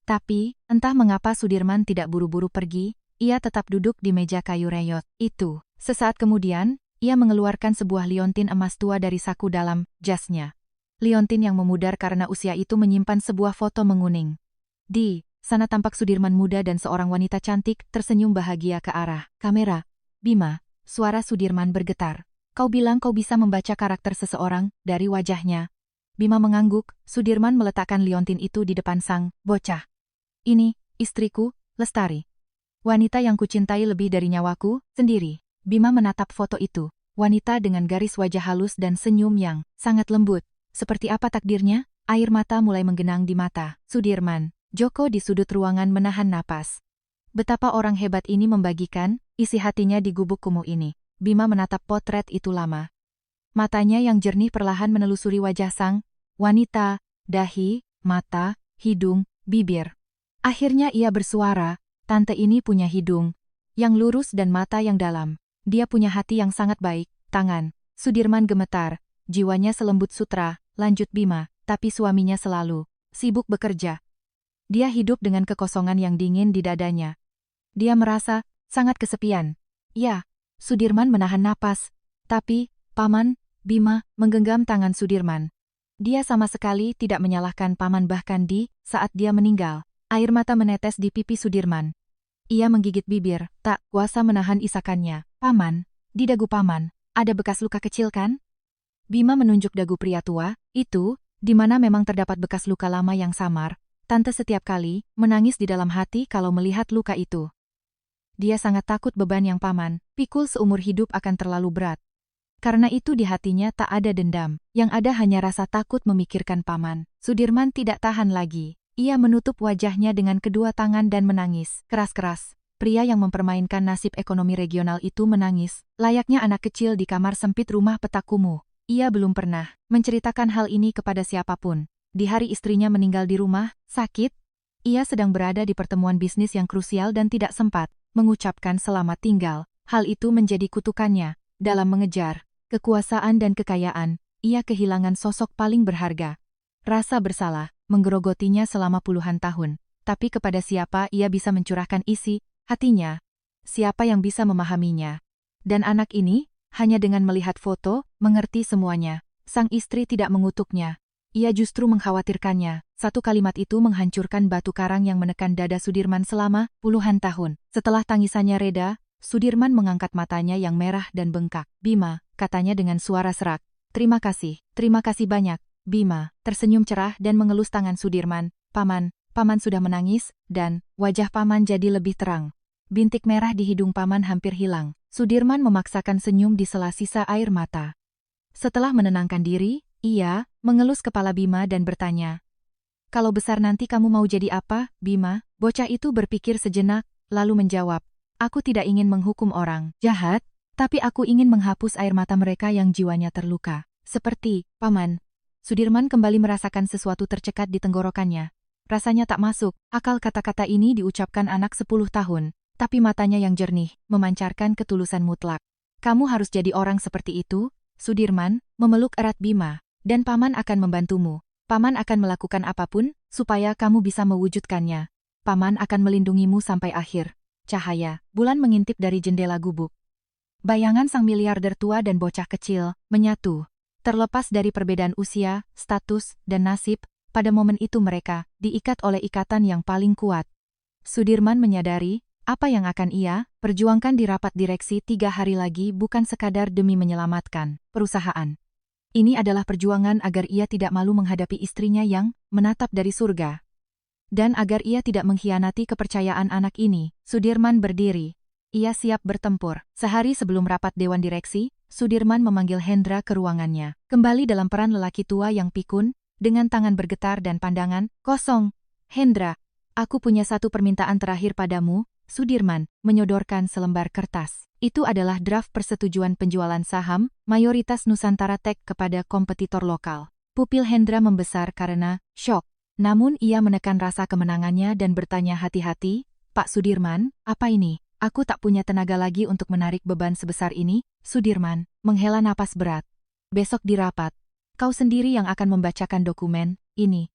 Tapi, entah mengapa Sudirman tidak buru-buru pergi, ia tetap duduk di meja kayu reyot itu. Sesaat kemudian, ia mengeluarkan sebuah liontin emas tua dari saku dalam jasnya. Liontin yang memudar karena usia itu menyimpan sebuah foto menguning. Di sana tampak Sudirman muda dan seorang wanita cantik tersenyum bahagia ke arah kamera. Bima, suara Sudirman bergetar. Kau bilang kau bisa membaca karakter seseorang dari wajahnya. Bima mengangguk, Sudirman meletakkan liontin itu di depan sang bocah. Ini, istriku, Lestari. Wanita yang kucintai lebih dari nyawaku sendiri. Bima menatap foto itu. Wanita dengan garis wajah halus dan senyum yang sangat lembut. Seperti apa takdirnya? Air mata mulai menggenang di mata Sudirman. Joko di sudut ruangan menahan napas. Betapa orang hebat ini membagikan isi hatinya di gubuk kumuh ini. Bima menatap potret itu lama. Matanya yang jernih perlahan menelusuri wajah sang wanita, dahi, mata, hidung, bibir. Akhirnya ia bersuara, tante ini punya hidung yang lurus dan mata yang dalam. Dia punya hati yang sangat baik. Tangan Sudirman gemetar, jiwanya selembut sutra, lanjut Bima, tapi suaminya selalu sibuk bekerja. Dia hidup dengan kekosongan yang dingin di dadanya. Dia merasa sangat kesepian. Ya, Sudirman menahan napas. Tapi, Paman, Bima menggenggam tangan Sudirman. Dia sama sekali tidak menyalahkan Paman bahkan di saat dia meninggal. Air mata menetes di pipi Sudirman. Ia menggigit bibir, tak kuasa menahan isakannya. Paman, di dagu Paman, ada bekas luka kecil kan? Bima menunjuk dagu pria tua, itu, di mana memang terdapat bekas luka lama yang samar. Tante setiap kali menangis di dalam hati kalau melihat luka itu. Dia sangat takut beban yang Paman pikul seumur hidup akan terlalu berat. Karena itu di hatinya tak ada dendam, yang ada hanya rasa takut memikirkan Paman. Sudirman tidak tahan lagi. Ia menutup wajahnya dengan kedua tangan dan menangis keras-keras. Pria yang mempermainkan nasib ekonomi regional itu menangis, layaknya anak kecil di kamar sempit rumah petak kumuh. Ia belum pernah menceritakan hal ini kepada siapapun. Di hari istrinya meninggal di rumah sakit, ia sedang berada di pertemuan bisnis yang krusial dan tidak sempat mengucapkan selamat tinggal. Hal itu menjadi kutukannya. Dalam mengejar kekuasaan dan kekayaan, ia kehilangan sosok paling berharga. Rasa bersalah menggerogotinya selama puluhan tahun. Tapi kepada siapa ia bisa mencurahkan isi hatinya? Siapa yang bisa memahaminya? Dan anak ini, hanya dengan melihat foto, mengerti semuanya. Sang istri tidak mengutuknya. Ia justru mengkhawatirkannya. Satu kalimat itu menghancurkan batu karang yang menekan dada Sudirman selama puluhan tahun. Setelah tangisannya reda, Sudirman mengangkat matanya yang merah dan bengkak. Bima, katanya dengan suara serak. Terima kasih banyak. Bima tersenyum cerah dan mengelus tangan Sudirman. Paman sudah menangis, dan wajah Paman jadi lebih terang. Bintik merah di hidung Paman hampir hilang. Sudirman memaksakan senyum di sela sisa air mata. Setelah menenangkan diri, ia mengelus kepala Bima dan bertanya, "Kalau besar nanti kamu mau jadi apa, Bima?" Bocah itu berpikir sejenak, lalu menjawab, "Aku tidak ingin menghukum orang jahat, tapi aku ingin menghapus air mata mereka yang jiwanya terluka. Seperti, Paman." Sudirman kembali merasakan sesuatu tercekat di tenggorokannya. Rasanya tak masuk akal kata-kata ini diucapkan anak 10 tahun. Tapi matanya yang jernih, memancarkan ketulusan mutlak. "Kamu harus jadi orang seperti itu, Sudirman," memeluk erat Bima. "Dan Paman akan membantumu. Paman akan melakukan apapun, supaya kamu bisa mewujudkannya. Paman akan melindungimu sampai akhir." Cahaya bulan mengintip dari jendela gubuk. Bayangan sang miliarder tua dan bocah kecil menyatu. Terlepas dari perbedaan usia, status, dan nasib, pada momen itu mereka diikat oleh ikatan yang paling kuat. Sudirman menyadari, apa yang akan ia perjuangkan di rapat direksi 3 hari lagi bukan sekadar demi menyelamatkan perusahaan. Ini adalah perjuangan agar ia tidak malu menghadapi istrinya yang menatap dari surga. Dan agar ia tidak mengkhianati kepercayaan anak ini, Sudirman berdiri. Ia siap bertempur. Sehari sebelum rapat Dewan Direksi, Sudirman memanggil Hendra ke ruangannya. Kembali dalam peran lelaki tua yang pikun, dengan tangan bergetar dan pandangan kosong. "Hendra, aku punya satu permintaan terakhir padamu." Sudirman menyodorkan selembar kertas. Itu adalah draft persetujuan penjualan saham mayoritas Nusantara Tech kepada kompetitor lokal. Pupil Hendra membesar karena syok. Namun ia menekan rasa kemenangannya dan bertanya hati-hati, "Pak Sudirman, apa ini? Aku tak punya tenaga lagi untuk menarik beban sebesar ini." Sudirman menghela napas berat. "Besok di rapat, kau sendiri yang akan membacakan dokumen ini.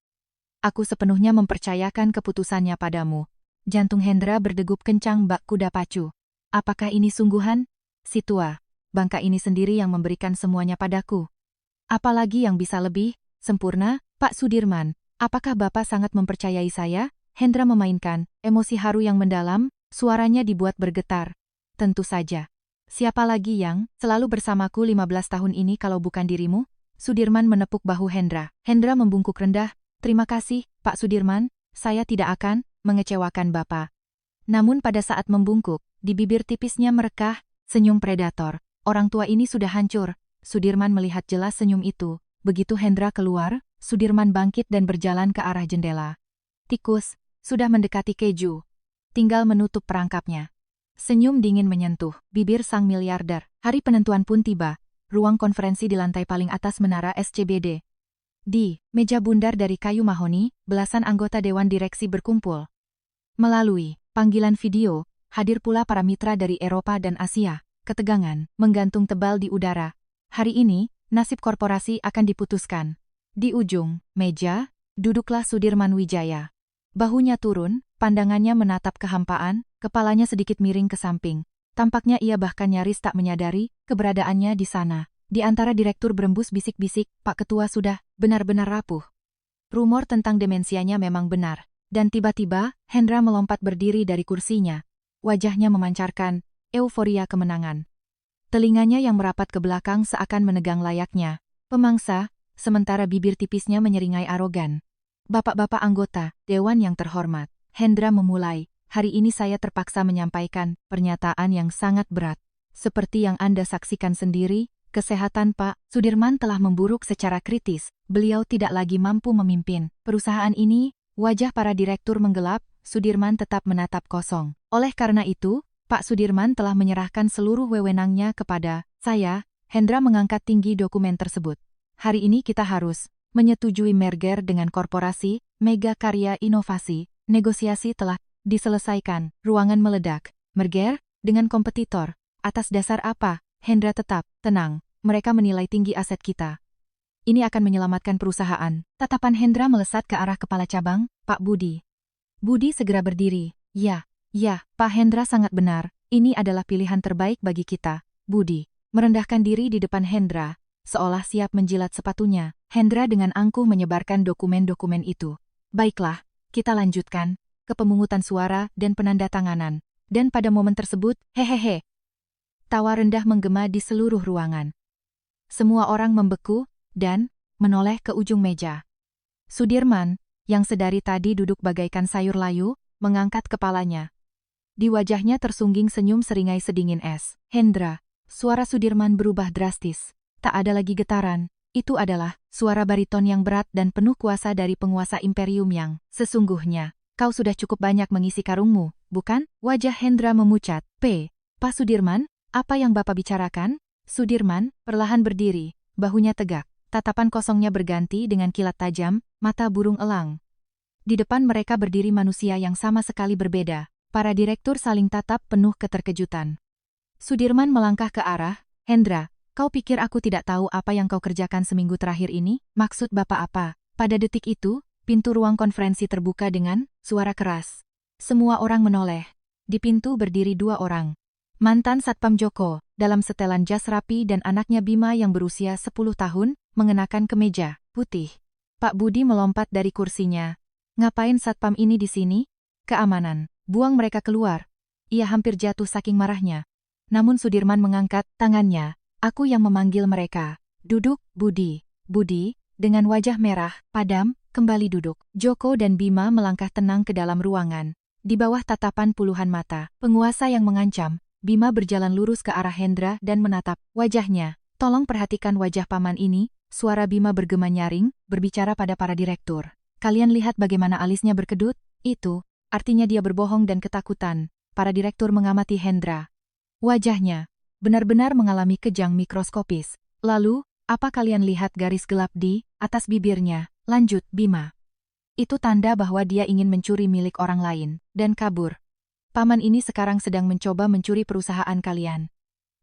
Aku sepenuhnya mempercayakan keputusannya padamu." Jantung Hendra berdegup kencang bak kuda pacu. "Apakah ini sungguhan? Si tua, bangka ini sendiri yang memberikan semuanya padaku. Apalagi yang bisa lebih sempurna, Pak Sudirman? Apakah Bapak sangat mempercayai saya?" Hendra memainkan emosi haru yang mendalam, suaranya dibuat bergetar. "Tentu saja. Siapa lagi yang selalu bersamaku 15 tahun ini kalau bukan dirimu?" Sudirman menepuk bahu Hendra. Hendra membungkuk rendah. "Terima kasih, Pak Sudirman, saya tidak akan mengecewakan Bapak." Namun pada saat membungkuk, di bibir tipisnya merekah senyum predator. Orang tua ini sudah hancur. Sudirman melihat jelas senyum itu. Begitu Hendra keluar, Sudirman bangkit dan berjalan ke arah jendela. Tikus sudah mendekati keju. Tinggal menutup perangkapnya. Senyum dingin menyentuh bibir sang miliarder. Hari penentuan pun tiba. Ruang konferensi di lantai paling atas menara SCBD. Di meja bundar dari kayu mahoni, belasan anggota Dewan Direksi berkumpul. Melalui panggilan video, hadir pula para mitra dari Eropa dan Asia. Ketegangan menggantung tebal di udara. Hari ini, nasib korporasi akan diputuskan. Di ujung meja, duduklah Sudirman Wijaya. Bahunya turun, pandangannya menatap kehampaan, kepalanya sedikit miring ke samping. Tampaknya ia bahkan nyaris tak menyadari keberadaannya di sana. Di antara direktur berembus bisik-bisik, "Pak Ketua sudah benar-benar rapuh." Rumor tentang demensianya memang benar. Dan tiba-tiba, Hendra melompat berdiri dari kursinya. Wajahnya memancarkan euforia kemenangan. Telinganya yang merapat ke belakang seakan menegang layaknya pemangsa, sementara bibir tipisnya menyeringai arogan. "Bapak-bapak anggota Dewan yang terhormat," Hendra memulai, "hari ini saya terpaksa menyampaikan pernyataan yang sangat berat. Seperti yang Anda saksikan sendiri, kesehatan Pak Sudirman telah memburuk secara kritis. Beliau tidak lagi mampu memimpin perusahaan ini." Wajah para direktur menggelap, Sudirman tetap menatap kosong. "Oleh karena itu, Pak Sudirman telah menyerahkan seluruh wewenangnya kepada saya." Hendra mengangkat tinggi dokumen tersebut. "Hari ini kita harus menyetujui merger dengan korporasi Mega Karya Inovasi. Negosiasi telah diselesaikan." Ruangan meledak. "Merger? Dengan kompetitor? Atas dasar apa?" Hendra tetap tenang. "Mereka menilai tinggi aset kita. Ini akan menyelamatkan perusahaan." Tatapan Hendra melesat ke arah kepala cabang, Pak Budi. Budi segera berdiri. Ya, Pak Hendra sangat benar. Ini adalah pilihan terbaik bagi kita." Budi merendahkan diri di depan Hendra, seolah siap menjilat sepatunya. Hendra dengan angkuh menyebarkan dokumen-dokumen itu. "Baiklah, kita lanjutkan ke pemungutan suara dan penandatanganan." Dan pada momen tersebut, hehehe. Tawa rendah menggema di seluruh ruangan. Semua orang membeku dan menoleh ke ujung meja. Sudirman, yang sedari tadi duduk bagaikan sayur layu, mengangkat kepalanya. Di wajahnya tersungging senyum seringai sedingin es. "Hendra." Suara Sudirman berubah drastis. Tak ada lagi getaran. Itu adalah suara bariton yang berat dan penuh kuasa dari penguasa imperium yang sesungguhnya. "Kau sudah cukup banyak mengisi karungmu, bukan?" Wajah Hendra memucat. Pak Sudirman, apa yang Bapak bicarakan?" Sudirman perlahan berdiri, bahunya tegak. Tatapan kosongnya berganti dengan kilat tajam, mata burung elang. Di depan mereka berdiri manusia yang sama sekali berbeda. Para direktur saling tatap penuh keterkejutan. Sudirman melangkah ke arah, "Hendra, kau pikir aku tidak tahu apa yang kau kerjakan seminggu terakhir ini? Maksud Bapak apa?" Pada detik itu, pintu ruang konferensi terbuka dengan suara keras. Semua orang menoleh. Di pintu berdiri dua orang. Mantan Satpam Joko, dalam setelan jas rapi dan anaknya Bima yang berusia 10 tahun, mengenakan kemeja putih. Pak Budi melompat dari kursinya. "Ngapain Satpam ini di sini?" "Keamanan. Buang mereka keluar." Ia hampir jatuh saking marahnya. Namun Sudirman mengangkat tangannya. "Aku yang memanggil mereka. Duduk, Budi." Budi, dengan wajah merah, padam, kembali duduk. Joko dan Bima melangkah tenang ke dalam ruangan. Di bawah tatapan puluhan mata penguasa yang mengancam, Bima berjalan lurus ke arah Hendra dan menatap wajahnya. "Tolong perhatikan wajah paman ini." Suara Bima bergema nyaring, berbicara pada para direktur. "Kalian lihat bagaimana alisnya berkedut? Itu artinya dia berbohong dan ketakutan." Para direktur mengamati Hendra. Wajahnya benar-benar mengalami kejang mikroskopis. Lalu, apa kalian lihat garis gelap di atas bibirnya? Lanjut, Bima. Itu tanda bahwa dia ingin mencuri milik orang lain dan kabur. Paman ini sekarang sedang mencoba mencuri perusahaan kalian.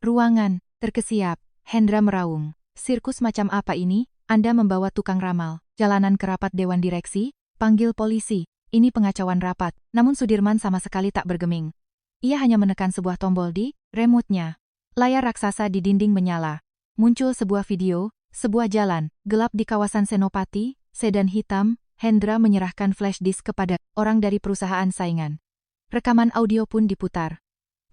Ruangan terkesiap. Hendra meraung. Sirkus macam apa ini? Anda membawa tukang ramal, jalanan ke rapat dewan direksi, panggil polisi. Ini pengacauan rapat. Namun Sudirman sama sekali tak bergeming. Ia hanya menekan sebuah tombol di remote-nya. Layar raksasa di dinding menyala. Muncul sebuah video, sebuah jalan gelap di kawasan Senopati, sedan hitam. Hendra menyerahkan flash disk kepada orang dari perusahaan saingan. Rekaman audio pun diputar.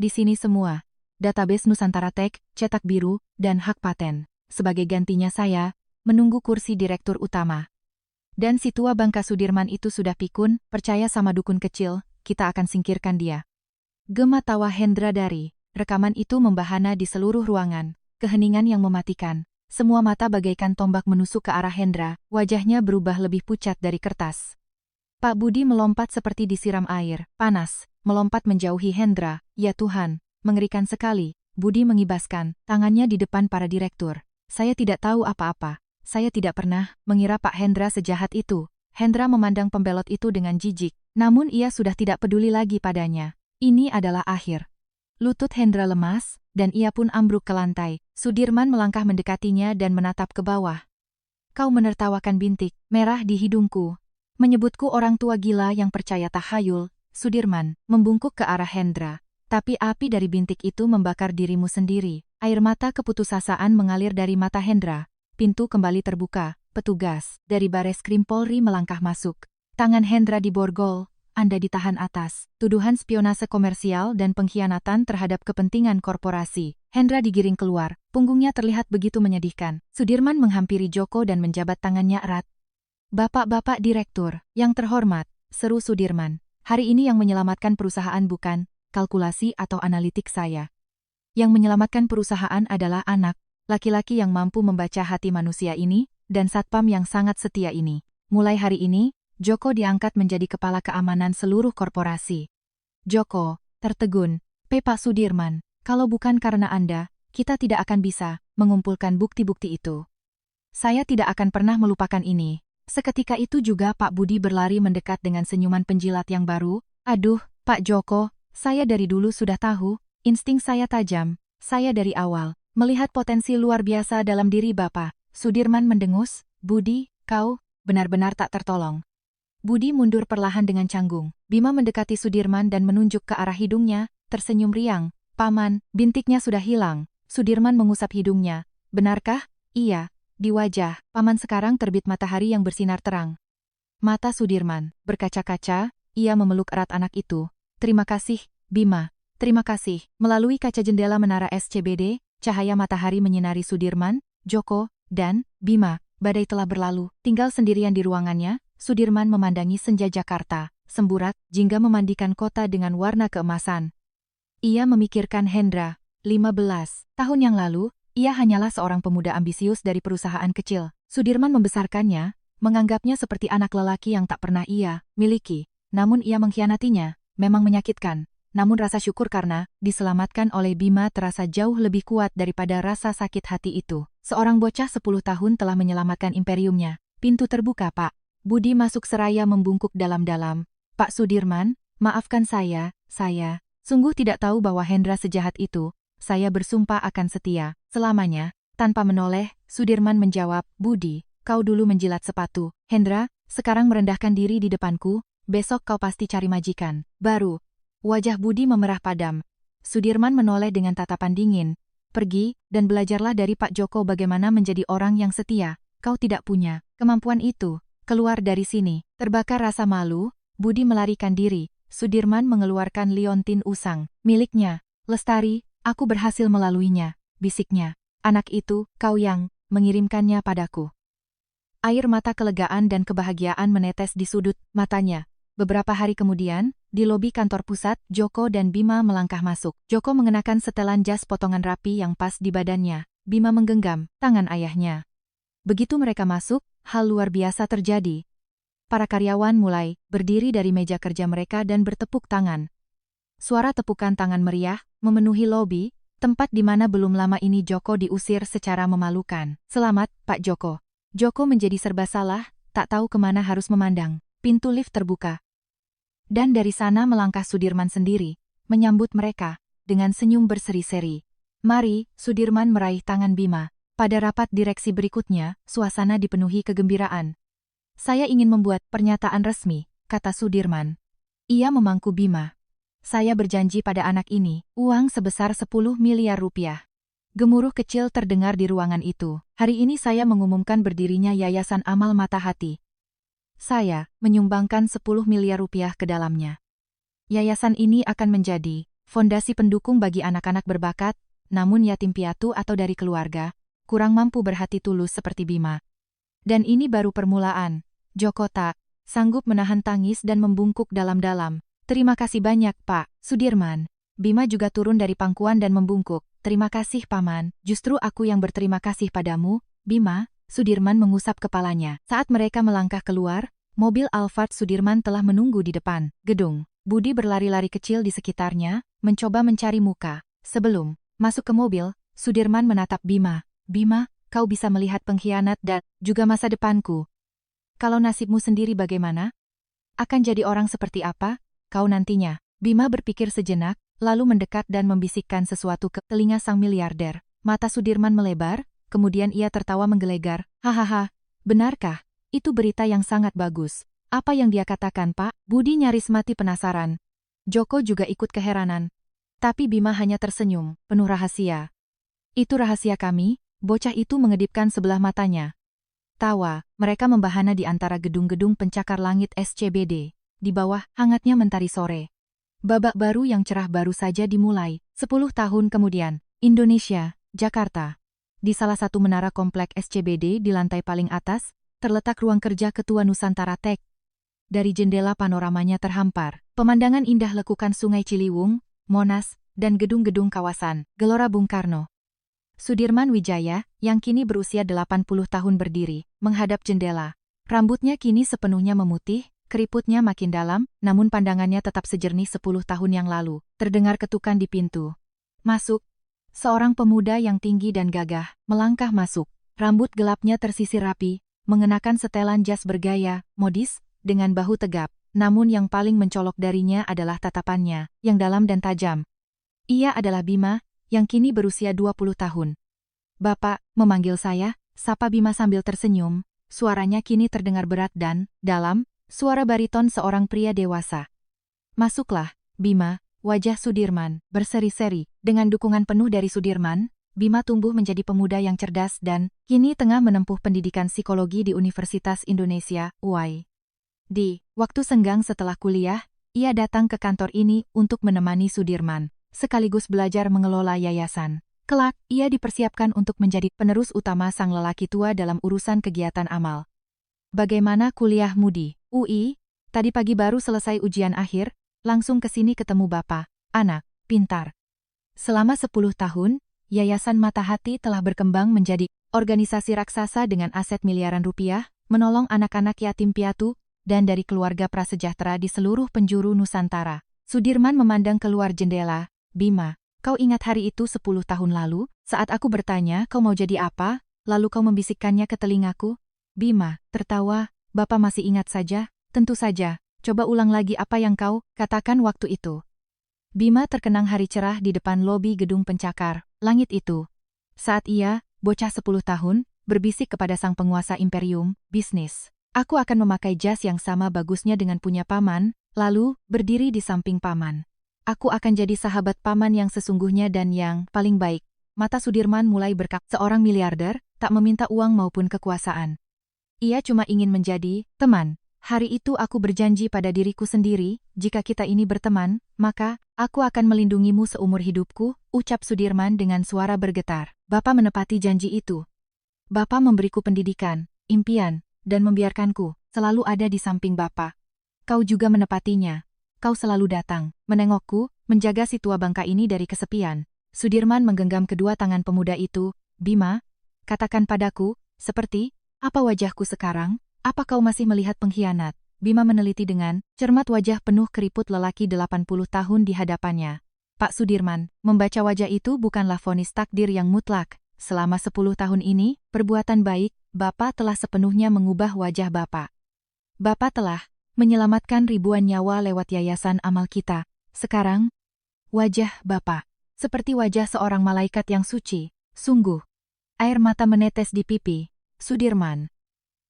Di sini semua. Database Nusantara Tech, cetak biru, dan hak paten. Sebagai gantinya saya, menunggu kursi direktur utama. Dan si tua bangka Sudirman itu sudah pikun, percaya sama dukun kecil, kita akan singkirkan dia. Gema tawa Hendra dari rekaman itu membahana di seluruh ruangan. Keheningan yang mematikan. Semua mata bagaikan tombak menusuk ke arah Hendra, wajahnya berubah lebih pucat dari kertas. Pak Budi melompat seperti disiram air, panas, melompat menjauhi Hendra, ya Tuhan. Mengerikan sekali, Budi mengibaskan tangannya di depan para direktur. Saya tidak tahu apa-apa. Saya tidak pernah mengira Pak Hendra sejahat itu. Hendra memandang pembelot itu dengan jijik, namun ia sudah tidak peduli lagi padanya. Ini adalah akhir. Lutut Hendra lemas, dan ia pun ambruk ke lantai. Sudirman melangkah mendekatinya dan menatap ke bawah. Kau menertawakan bintik merah di hidungku. Menyebutku orang tua gila yang percaya tahayul. Sudirman membungkuk ke arah Hendra. Tapi api dari bintik itu membakar dirimu sendiri. Air mata keputusasaan mengalir dari mata Hendra. Pintu kembali terbuka. Petugas dari Bareskrim Polri melangkah masuk. Tangan Hendra diborgol. Anda ditahan atas tuduhan spionase komersial dan pengkhianatan terhadap kepentingan korporasi. Hendra digiring keluar. Punggungnya terlihat begitu menyedihkan. Sudirman menghampiri Joko dan menjabat tangannya erat. Bapak-bapak direktur, yang terhormat, seru Sudirman. Hari ini yang menyelamatkan perusahaan bukan kalkulasi atau analitik saya. Yang menyelamatkan perusahaan adalah anak, laki-laki yang mampu membaca hati manusia ini, dan satpam yang sangat setia ini. Mulai hari ini, Joko diangkat menjadi kepala keamanan seluruh korporasi. Joko tertegun, Pak Sudirman, kalau bukan karena Anda, kita tidak akan bisa mengumpulkan bukti-bukti itu. Saya tidak akan pernah melupakan ini. Seketika itu juga Pak Budi berlari mendekat dengan senyuman penjilat yang baru. Aduh, Pak Joko, saya dari dulu sudah tahu, insting saya tajam, saya dari awal, melihat potensi luar biasa dalam diri Bapak. Sudirman mendengus, Budi, kau, benar-benar tak tertolong. Budi mundur perlahan dengan canggung. Bima mendekati Sudirman dan menunjuk ke arah hidungnya, tersenyum riang. Paman, bintiknya sudah hilang. Sudirman mengusap hidungnya. Benarkah? Iya. Di wajah Paman sekarang terbit matahari yang bersinar terang. Mata Sudirman berkaca-kaca, ia memeluk erat anak itu. Terima kasih, Bima. Terima kasih. Melalui kaca jendela menara SCBD, cahaya matahari menyinari Sudirman, Joko, dan Bima. Badai telah berlalu. Tinggal sendirian di ruangannya, Sudirman memandangi senja Jakarta, semburat, jingga memandikan kota dengan warna keemasan. Ia memikirkan Hendra. 15 tahun yang lalu, ia hanyalah seorang pemuda ambisius dari perusahaan kecil. Sudirman membesarkannya, menganggapnya seperti anak lelaki yang tak pernah ia miliki. Namun ia mengkhianatinya. Memang menyakitkan, namun rasa syukur karena diselamatkan oleh Bima terasa jauh lebih kuat daripada rasa sakit hati itu. Seorang bocah 10 tahun telah menyelamatkan imperiumnya. Pintu terbuka, Pak. Budi masuk seraya membungkuk dalam-dalam. Pak Sudirman, maafkan saya sungguh tidak tahu bahwa Hendra sejahat itu. Saya bersumpah akan setia selamanya. Tanpa menoleh, Sudirman menjawab, Budi, kau dulu menjilat sepatu. Hendra, sekarang merendahkan diri di depanku. Besok kau pasti cari majikan baru. Wajah Budi memerah padam. Sudirman menoleh dengan tatapan dingin. Pergi, dan belajarlah dari Pak Joko bagaimana menjadi orang yang setia. Kau tidak punya kemampuan itu. Keluar dari sini. Terbakar rasa malu, Budi melarikan diri. Sudirman mengeluarkan liontin usang miliknya. Lestari, aku berhasil melaluinya, bisiknya. Anak itu, kau yang mengirimkannya padaku. Air mata kelegaan dan kebahagiaan menetes di sudut matanya. Beberapa hari kemudian, di lobi kantor pusat, Joko dan Bima melangkah masuk. Joko mengenakan setelan jas potongan rapi yang pas di badannya. Bima menggenggam tangan ayahnya. Begitu mereka masuk, hal luar biasa terjadi. Para karyawan mulai berdiri dari meja kerja mereka dan bertepuk tangan. Suara tepukan tangan meriah, memenuhi lobi, tempat di mana belum lama ini Joko diusir secara memalukan. "Selamat, Pak Joko." Joko menjadi serba salah, tak tahu kemana harus memandang. Pintu lift terbuka. Dan dari sana melangkah Sudirman sendiri, menyambut mereka, dengan senyum berseri-seri. "Mari," Sudirman meraih tangan Bima. Pada rapat direksi berikutnya, suasana dipenuhi kegembiraan. "Saya ingin membuat pernyataan resmi," kata Sudirman. Ia memangku Bima. "Saya berjanji pada anak ini, uang sebesar 10 miliar rupiah. Gemuruh kecil terdengar di ruangan itu. "Hari ini saya mengumumkan berdirinya Yayasan Amal Mata Hati. Saya menyumbangkan 10 miliar rupiah ke dalamnya. Yayasan ini akan menjadi fondasi pendukung bagi anak-anak berbakat, namun yatim piatu atau dari keluarga kurang mampu berhati tulus seperti Bima. Dan ini baru permulaan." Joko tak sanggup menahan tangis dan membungkuk dalam-dalam. "Terima kasih banyak, Pak Sudirman." Bima juga turun dari pangkuan dan membungkuk. "Terima kasih, Paman. Justru aku yang berterima kasih padamu, Bima." Sudirman mengusap kepalanya. Saat mereka melangkah keluar, mobil Alphard Sudirman telah menunggu di depan gedung. Budi berlari-lari kecil di sekitarnya, mencoba mencari muka. Sebelum masuk ke mobil, Sudirman menatap Bima. "Bima, kau bisa melihat pengkhianat dan juga masa depanku. Kalau nasibmu sendiri bagaimana? Akan jadi orang seperti apa kau nantinya?" Bima berpikir sejenak, lalu mendekat dan membisikkan sesuatu ke telinga sang miliarder. Mata Sudirman melebar, kemudian ia tertawa menggelegar. "Hahaha, benarkah? Itu berita yang sangat bagus. Apa yang dia katakan, Pak?" Budi nyaris mati penasaran. Joko juga ikut keheranan. Tapi Bima hanya tersenyum, penuh rahasia. "Itu rahasia kami." Bocah itu mengedipkan sebelah matanya. Tawa, mereka membahana di antara gedung-gedung pencakar langit SCBD. Di bawah, hangatnya mentari sore. Babak baru yang cerah baru saja dimulai. 10 tahun kemudian, Indonesia, Jakarta. Di salah satu menara komplek SCBD di lantai paling atas, terletak ruang kerja Ketua Nusantara Tech. Dari jendela panoramanya terhampar pemandangan indah lekukan Sungai Ciliwung, Monas, dan gedung-gedung kawasan Gelora Bung Karno. Sudirman Wijaya, yang kini berusia 80 tahun berdiri, menghadap jendela. Rambutnya kini sepenuhnya memutih, keriputnya makin dalam, namun pandangannya tetap sejernih 10 tahun yang lalu. Terdengar ketukan di pintu. "Masuk." Seorang pemuda yang tinggi dan gagah melangkah masuk. Rambut gelapnya tersisir rapi, mengenakan setelan jas bergaya, modis, dengan bahu tegap. Namun yang paling mencolok darinya adalah tatapannya, yang dalam dan tajam. Ia adalah Bima, yang kini berusia 20 tahun. "Bapak," memanggil saya, sapa Bima sambil tersenyum. Suaranya kini terdengar berat dan dalam, suara bariton seorang pria dewasa. "Masuklah, Bima." Wajah Sudirman berseri-seri. Dengan dukungan penuh dari Sudirman, Bima tumbuh menjadi pemuda yang cerdas dan kini tengah menempuh pendidikan psikologi di Universitas Indonesia, UI. Di waktu senggang setelah kuliah, ia datang ke kantor ini untuk menemani Sudirman, sekaligus belajar mengelola yayasan. Kelak, ia dipersiapkan untuk menjadi penerus utama sang lelaki tua dalam urusan kegiatan amal. "Bagaimana kuliahmu di UI? Tadi pagi baru selesai ujian akhir, langsung ke sini ketemu Bapak. Anak, pintar." Selama 10 tahun, Yayasan Mata Hati telah berkembang menjadi organisasi raksasa dengan aset miliaran rupiah, menolong anak-anak yatim piatu, dan dari keluarga prasejahtera di seluruh penjuru Nusantara. Sudirman memandang keluar jendela. "Bima, kau ingat hari itu 10 tahun lalu, saat aku bertanya kau mau jadi apa, lalu kau membisikkannya ke telingaku?" Bima tertawa. "Bapak masih ingat saja?" "Tentu saja. Coba ulang lagi apa yang kau katakan waktu itu." Bima terkenang hari cerah di depan lobi gedung pencakar langit itu. Saat ia, bocah 10 tahun, berbisik kepada sang penguasa imperium bisnis. "Aku akan memakai jas yang sama bagusnya dengan punya Paman, lalu berdiri di samping Paman. Aku akan jadi sahabat Paman yang sesungguhnya dan yang paling baik." Mata Sudirman mulai berkak. Seorang miliarder tak meminta uang maupun kekuasaan. Ia cuma ingin menjadi teman. "Hari itu aku berjanji pada diriku sendiri, jika kita ini berteman, maka aku akan melindungimu seumur hidupku," ucap Sudirman dengan suara bergetar. "Bapak menepati janji itu. Bapak memberiku pendidikan, impian, dan membiarkanku selalu ada di samping Bapak. Kau juga menepatinya. Kau selalu datang, menengokku, menjaga si tua bangka ini dari kesepian." Sudirman menggenggam kedua tangan pemuda itu. "Bima, katakan padaku, seperti apa wajahku sekarang? Apa kau masih melihat pengkhianat?" Bima meneliti dengan cermat wajah penuh keriput lelaki 80 tahun di hadapannya. Pak Sudirman, membaca wajah itu bukanlah vonis takdir yang mutlak. Selama 10 tahun ini, perbuatan baik, Bapak telah sepenuhnya mengubah wajah Bapak. Bapak telah menyelamatkan ribuan nyawa lewat yayasan amal kita. Sekarang, wajah Bapak seperti wajah seorang malaikat yang suci. Sungguh, air mata menetes di pipi Sudirman.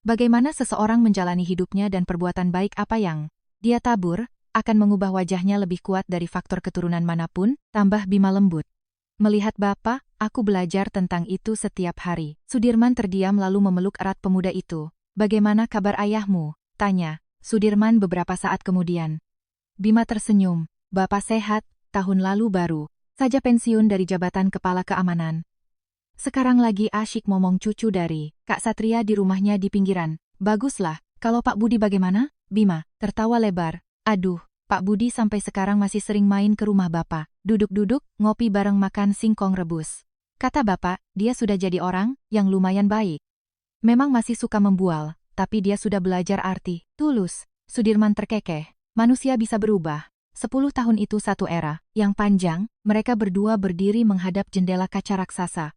Bagaimana seseorang menjalani hidupnya dan perbuatan baik apa yang dia tabur, akan mengubah wajahnya lebih kuat dari faktor keturunan manapun, tambah Bima lembut. Melihat Bapak, aku belajar tentang itu setiap hari. Sudirman terdiam lalu memeluk erat pemuda itu. Bagaimana kabar ayahmu? Tanya Sudirman beberapa saat kemudian. Bima tersenyum. Bapak sehat, tahun lalu baru saja pensiun dari jabatan kepala keamanan. Sekarang lagi asyik momong cucu dari Kak Satria di rumahnya di pinggiran. Baguslah, kalau Pak Budi bagaimana? Bima tertawa lebar. Aduh, Pak Budi sampai sekarang masih sering main ke rumah Bapak. Duduk-duduk, ngopi bareng makan singkong rebus. Kata Bapak, dia sudah jadi orang yang lumayan baik. Memang masih suka membual, tapi dia sudah belajar arti tulus. Sudirman terkekeh. Manusia bisa berubah. 10 tahun itu satu era yang panjang, mereka berdua berdiri menghadap jendela kaca raksasa.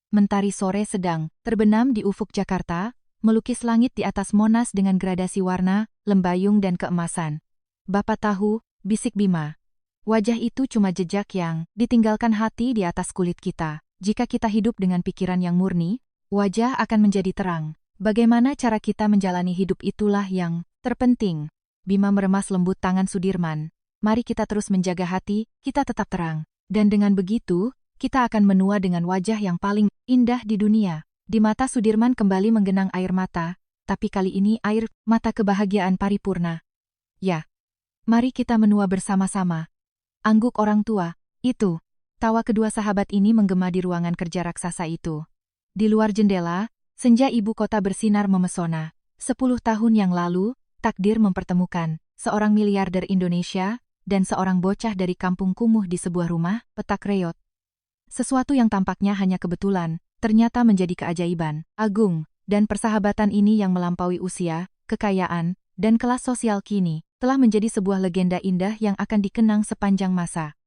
Mentari sore sedang terbenam di ufuk Jakarta, melukis langit di atas Monas dengan gradasi warna, lembayung dan keemasan. Bapak tahu, bisik Bima. Wajah itu cuma jejak yang ditinggalkan hati di atas kulit kita. Jika kita hidup dengan pikiran yang murni, wajah akan menjadi terang. Bagaimana cara kita menjalani hidup itulah yang terpenting. Bima meremas lembut tangan Sudirman. Mari kita terus menjaga hati, kita tetap terang. Dan dengan begitu, kita akan menua dengan wajah yang paling indah di dunia. Di mata Sudirman kembali menggenang air mata, tapi kali ini air mata kebahagiaan paripurna. Ya, mari kita menua bersama-sama. Angguk orang tua, itu. Tawa kedua sahabat ini menggema di ruangan kerja raksasa itu. Di luar jendela, senja ibu kota bersinar memesona. 10 tahun yang lalu, takdir mempertemukan seorang miliarder Indonesia dan seorang bocah dari kampung kumuh di sebuah rumah petak reot. Sesuatu yang tampaknya hanya kebetulan, ternyata menjadi keajaiban agung, dan persahabatan ini yang melampaui usia, kekayaan, dan kelas sosial kini, telah menjadi sebuah legenda indah yang akan dikenang sepanjang masa.